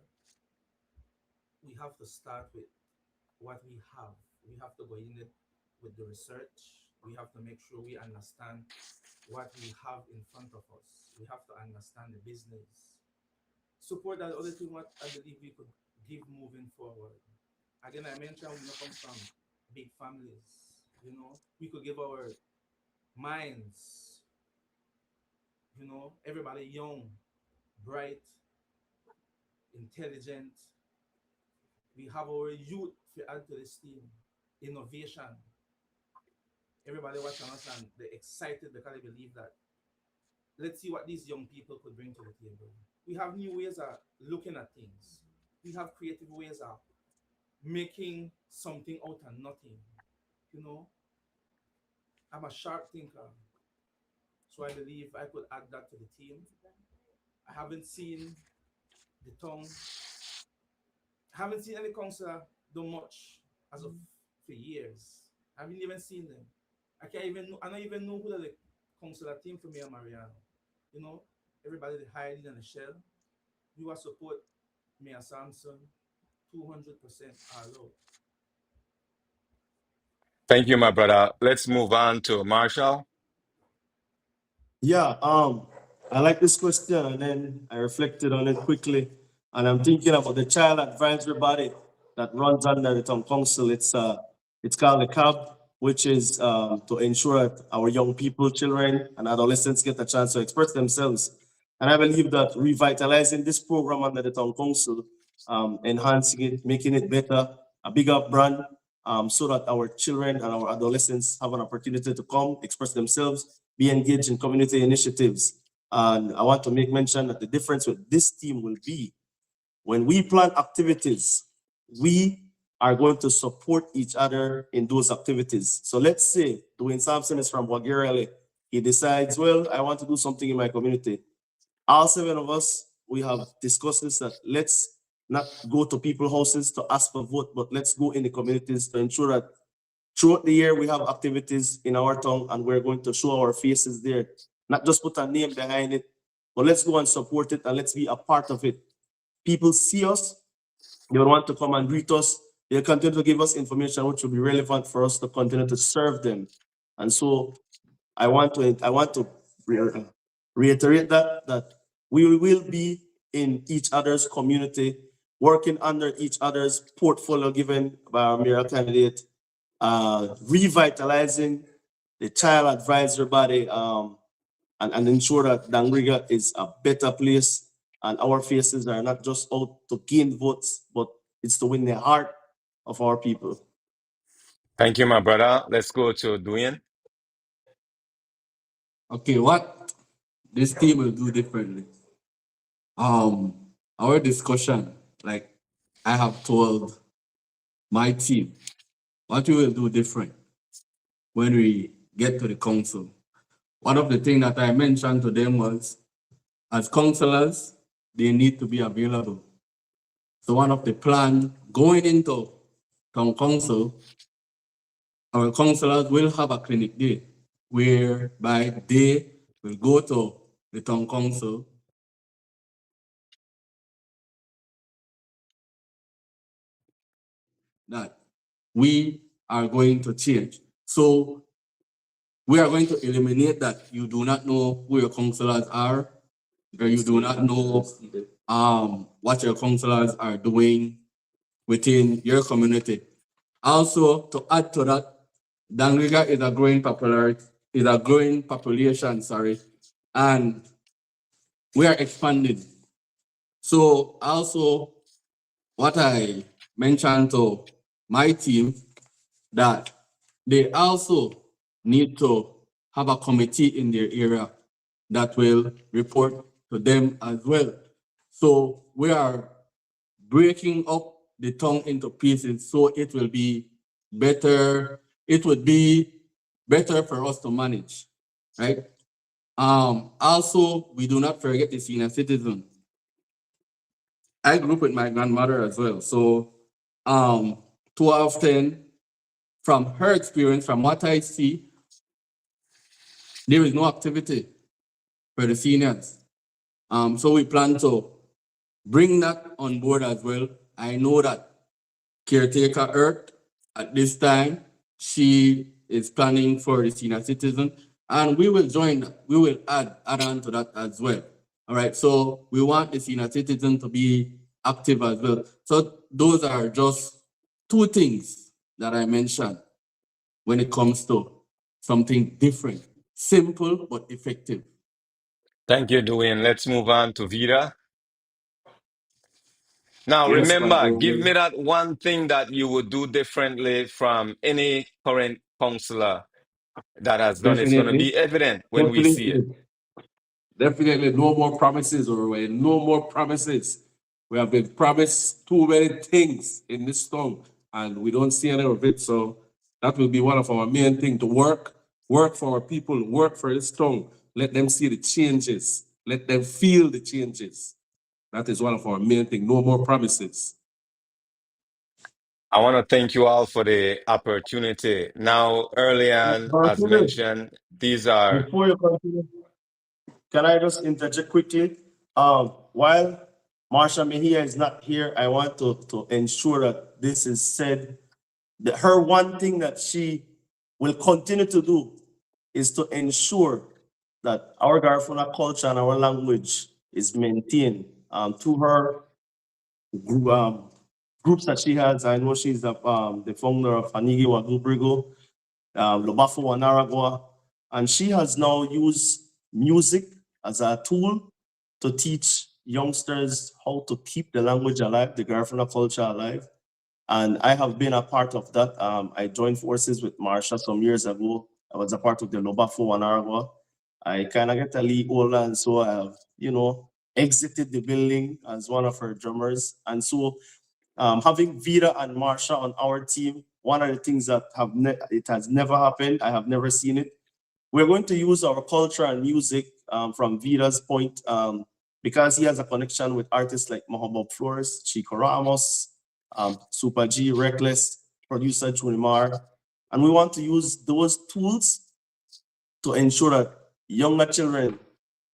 we have to start with what we have. We have to go in it with the research. We have to make sure we understand what we have in front of us. We have to understand the business. Support that other thing what I believe we could give moving forward. Again, I mentioned we come from big families. You know, we could give our minds, you know, everybody young, bright, intelligent. We have our youth to add to this team. Innovation. Everybody watching us and they're excited because they believe that. Let's see what these young people could bring to the table. We have new ways of looking at things. We have creative ways of making something out of nothing. You know, I'm a sharp thinker. So I believe I could add that to the team. I haven't seen the town. I haven't seen any councillor do much as of for years. I haven't even seen them. I don't even know who the councillor team for me and Mariano. You know, everybody they hiding in the shell. You will support Mayor Sampson 200% all out. Thank you, my brother. Let's move on to Marshall. Yeah, I like this question, and then I reflected on it quickly, and I'm thinking about the child advisory body that runs under the town council. It's called the 𝐃𝐚𝐧𝐠𝐫𝐢𝐠𝐚, which is to ensure that our young people, children, and adolescents get a chance to express themselves. And I believe that revitalizing this program under the town council, enhancing it, making it better, a bigger brand, so that our children and our adolescents have an opportunity to come, express themselves, be engaged in community initiatives. And I want to make mention that the difference with this team will be when we plan activities, we are going to support each other in those activities. So let's say Dwayne Sampson is from Mayoral. He decides, well, I want to do something in my community. All 7 of us, we have discussed this, that let's not go to people's houses to ask for vote, but let's go in the communities to ensure that throughout the year we have activities in our town and we're going to show our faces there. Not just put a name behind it, but let's go and support it and let's be a part of it. People see us, they will want to come and greet us. They'll continue to give us information which will be relevant for us to continue to serve them. And so I want to reiterate that we will be in each other's community, working under each other's portfolio given by our mayoral candidate, revitalizing the child advisory body, and ensure that Dangriga is a better place and our faces are not just out to gain votes, but it's to win the heart of our people. Thank you, my brother. Let's go to Dwayne. Okay, what this team will do differently. Our discussion, like I have told my team, what we will do different when we get to the council. One of the things that I mentioned to them was, as councillors, they need to be available. So one of the plan going into town council, our councillors will have a clinic day, whereby they will go to the town council that we are going to change. So we are going to eliminate that you do not know who your councillors are, or you do not know what your councillors are doing within your community. Also, to add to that, Dangriga is a growing population, and we are expanding. So also, what I mentioned to my team, that they also need to have a committee in their area that will report to them as well. So we are breaking up the tongue into pieces so it will be better. It would be better for us to manage, right? Also, we do not forget the senior citizen. I grew up with my grandmother as well. So too often, from her experience, from what I see, there is no activity for the seniors. So we plan to bring that on board as well. I know that caretaker Earth at this time, she is planning for the senior citizen, and we will join that. We will add on to that as well. All right, so we want the senior citizen to be active as well. So those are just two things that I mentioned when it comes to something different, simple but effective. Thank you, Dwayne. Let's move on to Vida. Now, Yes, my remember, give brother. me that one thing that you would do differently from any current counselor that has done. It's going to Definitely, be evident when we see it. definitely, definitely no more promises, or no more promises. We have been promised too many things in this town, and we don't see any of it. So that will be one of our main things, to work for our people, work for this town. Let them see the changes. Let them feel the changes. That is one of our main things. No more promises. I want to thank you all for the opportunity. Now, early on, as Bartolo, mentioned, these are. before you continue, can I just interject quickly? While Marsha Mejia is not here, I want to ensure that this is said. That her one thing that she will continue to do is to ensure that our Garifuna culture and our language is maintained. To her groups that she has, I know she's the founder of Anigi Wagubrigo, Lobafo Wanaragwa, and she has now used music as a tool to teach youngsters how to keep the language alive, the Garifuna culture alive. And I have been a part of that. I joined forces with Marsha some years ago. I was a part of the Lobafo Wanaragwa. I kind of get a little older, and so I have, exited the building as one of her drummers. And so having Vida and Marsha on our team, one of the things that it has never happened, I have never seen it. We're going to use our culture and music from Vida's point, because he has a connection with artists like Mohabub Flores, Chico Ramos, Super G, Reckless, producer Junimar. And we want to use those tools to ensure that younger children,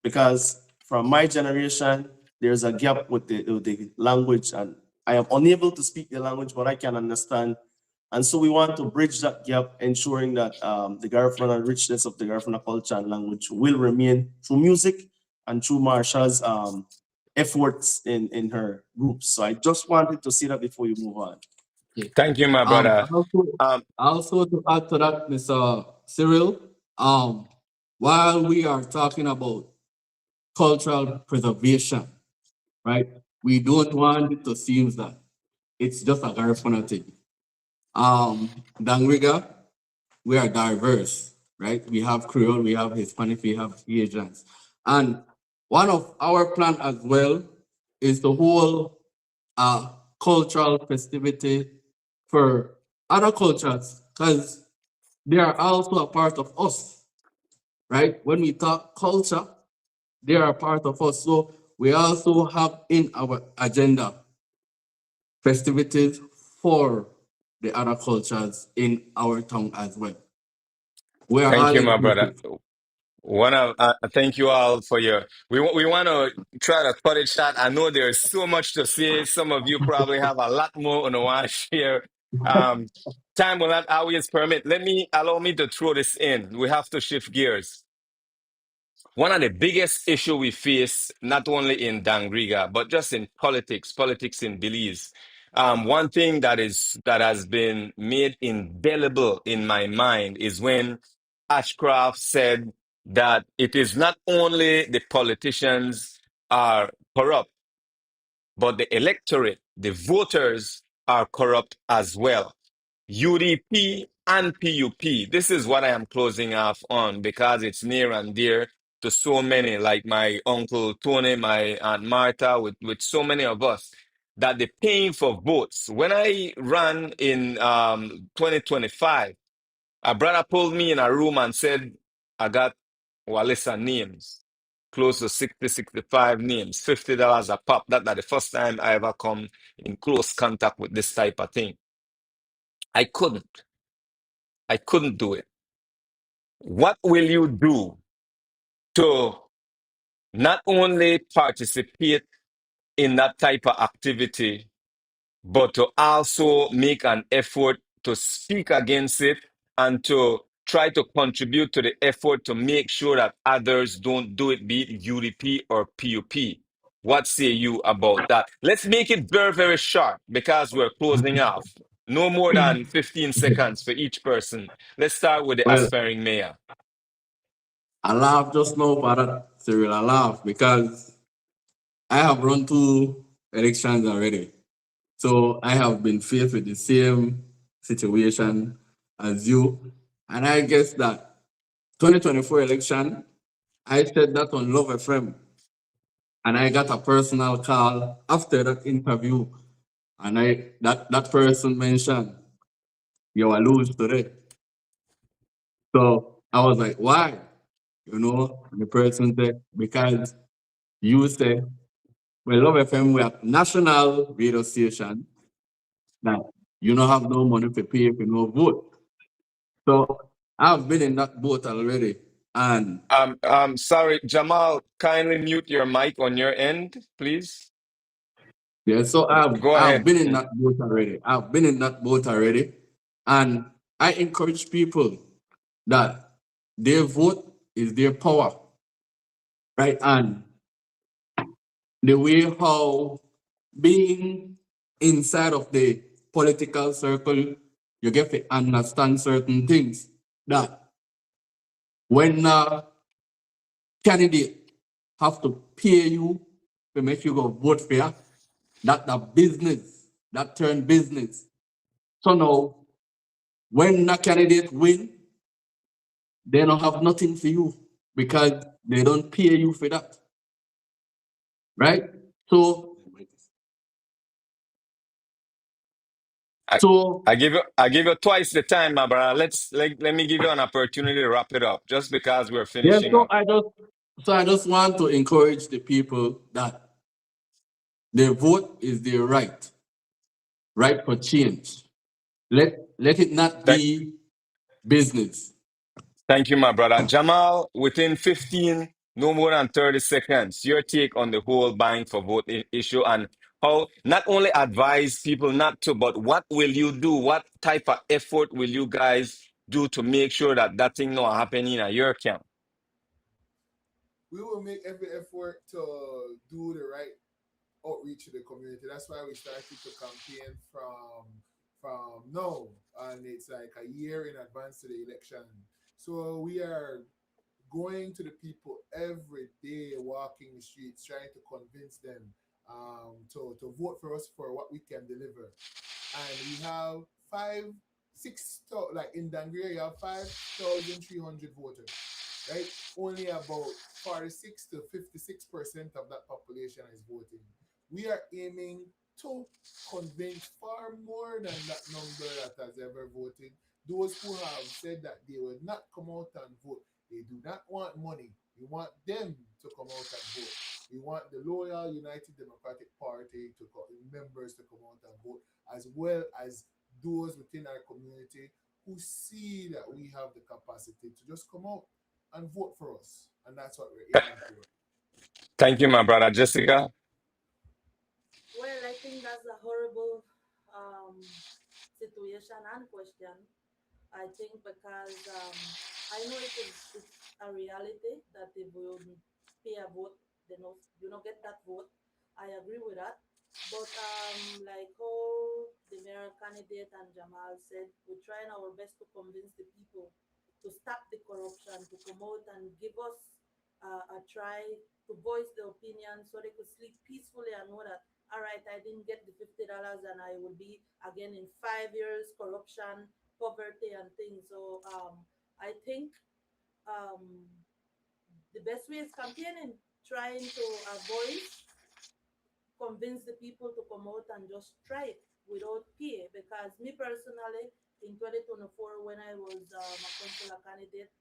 because from my generation, there's a gap with the language, and I am unable to speak the language, but I can understand. And so we want to bridge that gap, ensuring that the Garifuna richness of the Garifuna culture and language will remain through music and through Marsha's efforts in her groups. So I just wanted to see that before you move on. Thank you, my brother. Also to add to that, Mr. Cyril, while we are talking about cultural preservation, right? We don't want it to seem that it's just a Garifuna thing. Dangriga, we are diverse. right? We have Creole, we have Hispanic, we have Asians. And one of our plan as well is the whole cultural festivity for other cultures, because they are also a part of us, right? When we talk culture, they are a part of us. So we also have in our agenda festivities for the other cultures in our town as well. We are Thank all you, my brother. inclusive. Thank you all for your. We want to try to cut it short. I know there's so much to say. Some of you probably have a lot more on the want to share. Um, Time will not always permit. Allow me to throw this in. We have to shift gears. One of the biggest issue we face, not only in Dangriga, but just in politics in Belize. One thing that has been made indelible in my mind is when Ashcroft said that it is not only the politicians are corrupt, but the electorate, the voters are corrupt as well. UDP and PUP. This is what I am closing off on because it's near and dear to so many, like my uncle Tony, my aunt Martha, with so many of us, that they're paying for votes. When I ran in 2025, a brother pulled me in a room and said, I got Walesa names, close to 60, 65 names, $50 a pop. That's the first time I ever come in close contact with this type of thing. I couldn't do it. What will you do to not only participate in that type of activity, but to also make an effort to speak against it and to try to contribute to the effort to make sure that others don't do it, be it UDP or PUP? What say you about that? Let's make it very, very short because we're closing off. No more than 15 seconds for each person. Let's start with the Well, aspiring mayor. I laugh just now for that, Cyril. I laugh because I have run 2 elections already. So I have been faced with the same situation as you. And I guess that 2024 election, I said that on Love FM. And I got a personal call after that interview. And that person mentioned, you will lose today. So I was like, why? You know, the person said, because you say, well, Love FM, we are national radio station that you don't have no money to pay if you no vote. So I've been in that boat already. And Sorry, Jamal, kindly mute your mic on your end, please. yeah, so Go I've ahead. been in that boat already. I've been in that boat already. And I encourage people that their vote is their power. Right. And the way how being inside of the political circle, you get to understand certain things that when a candidate have to pay you to make you go vote for you, that the business, that turn business. So now, when a candidate win, they don't have nothing for you because they don't pay you for that. Right? So I, so I give you twice the time, my brother. Let me give you an opportunity to wrap it up, just because we're yeah, finishing up. so I just want to encourage the people that their vote is their right for change. Let it not Thank, be business. thank you, my brother. Jamal, within 15, no more than 30 seconds, your take on the whole buying for vote issue and how not only advise people not to, but what will you do? What type of effort will you guys do to make sure that that thing not happening at your camp? We will make every effort to do the right outreach to the community. That's why we started to campaign from now, and it's like a year in advance to the election. So we are going to the people every day, walking the streets, trying to convince them to vote for us for what we can deliver. And we have 5 like in Dangriga, you have 5,300 voters, right? Only about 46 to 56% of that population is voting. We are aiming to convince far more than that number that has ever voted. Those who have said that they will not come out and vote. They do not want money. We want them to come out and vote. We want the loyal United Democratic Party members to come out and vote, as well as those within our community who see that we have the capacity to just come out and vote for us. And that's what we're aiming for. Thank you, my brother. Jessica? Well, I think that's a horrible situation and question. I think because I know it's a reality that if you pay a vote, they don't, you don't get that vote. I agree with that. But like how the mayoral candidate and Jamal said, we're trying our best to convince the people to stop the corruption, to come out and give us a try to voice their opinion so they could sleep peacefully and know that, all right, I didn't get the $50 and I will be again in 5 years, corruption, poverty and things. So I think the best way is campaigning, trying to avoid, convince the people to come out and just try it without pay. Because me personally, in 2024, when I was a councillor candidate,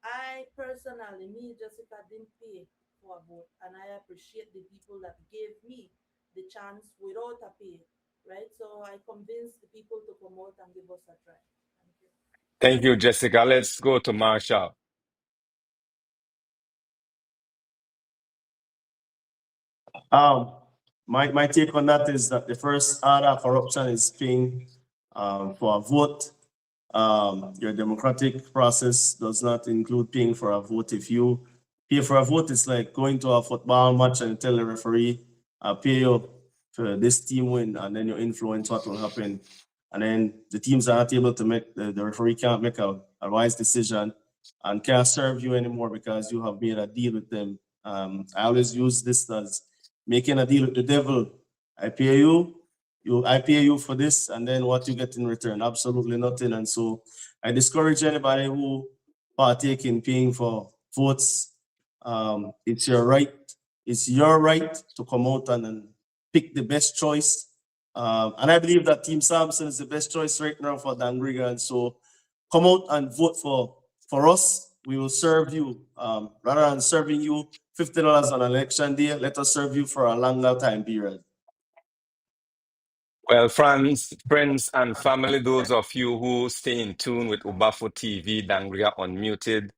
I personally, me, Jessica, didn't pay for a vote. And I appreciate the people that gave me the chance without a pay, right? So I convinced the people to come out and give us a try. Thank you. Thank you, Jessica. Let's go to Marshall. My take on that is that the first order of corruption is paying for a vote. Your democratic process does not include paying for a vote. If you pay for a vote, it's like going to a football match and tell the referee, I'll pay you for this team win, and then you influence what will happen. And then the teams are not able to make, the referee can't make a wise decision and can't serve you anymore because you have made a deal with them. I always use this as making a deal with the devil. I pay you for this, and then what you get in return? Absolutely nothing. And so I discourage anybody who partake in paying for votes. It's your right. It's your right to come out and pick the best choice. And I believe that Team Samson is the best choice right now for Dangriga. And so come out and vote for us. We will serve you. Rather than serving you $50 on election day, let us serve you for a longer time period. Well, friends and family, those of you who stay in tune with Ubafo TV, Dangriga Unmuted.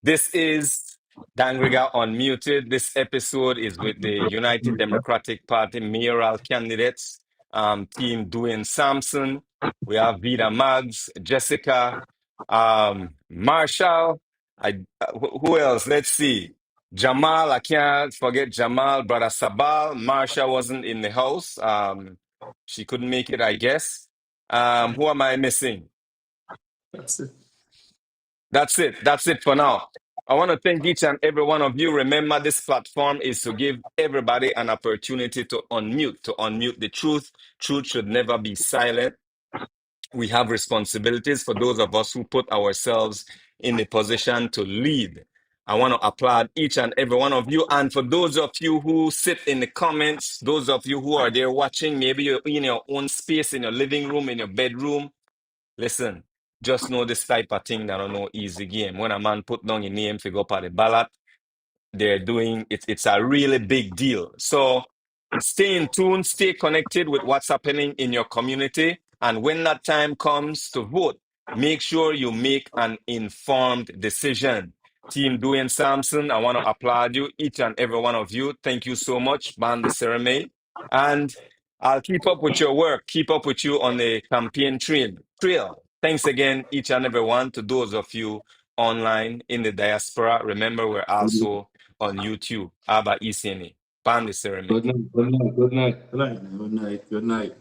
This is Dangriga Unmuted. This episode is with the United Democratic Party mayoral candidates, Team Dwayne Sampson. We have Vida Maggs, Jessica, Marshall. Who else? Let's see. Jamal, I can't forget Jamal, Brother Sabal. Marsha wasn't in the house. She couldn't make it, I guess. Who am I missing? That's it. That's it for now. I want to thank each and every one of you. Remember, this platform is to give everybody an opportunity to unmute the truth. Truth should never be silent. We have responsibilities for those of us who put ourselves in the position to lead. I want to applaud each and every one of you. And for those of you who sit in the comments, those of you who are there watching, maybe you're in your own space, in your living room, in your bedroom, listen, just know this type of thing that I don't know easy game. When a man put down your name to go up at the ballot, they're doing it. It's a really big deal. So stay in tune, stay connected with what's happening in your community. And when that time comes to vote, make sure you make an informed decision. Team Dwayne Sampson, I want to applaud you, each and every one of you. Thank you so much, Band the Ceremony. And I'll keep up with your work, keep up with you on the campaign trail. Thanks again, each and every one, to those of you online in the diaspora. Remember, we're also on YouTube. Abba Isini. Band the Ceremony. Good night.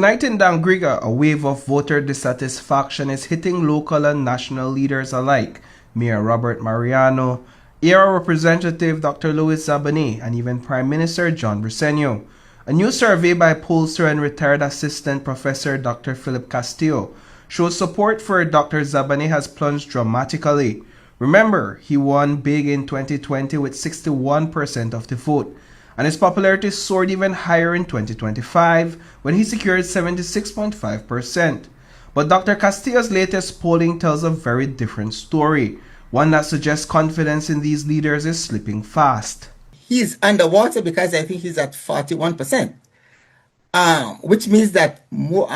Tonight in Dangriga, a wave of voter dissatisfaction is hitting local and national leaders alike. Mayor Robert Mariano, era Representative Dr. Louis Zabane, and even Prime Minister John Briceño. A new survey by pollster and retired assistant professor Dr. Philip Castillo shows support for Dr. Zabane has plunged dramatically. Remember, he won big in 2020 with 61% of the vote, and his popularity soared even higher in 2025 when he secured 76.5%. But Dr. Castillo's latest polling tells a very different story, one that suggests confidence in these leaders is slipping fast. He's underwater because I think he's at 41%, which means that more,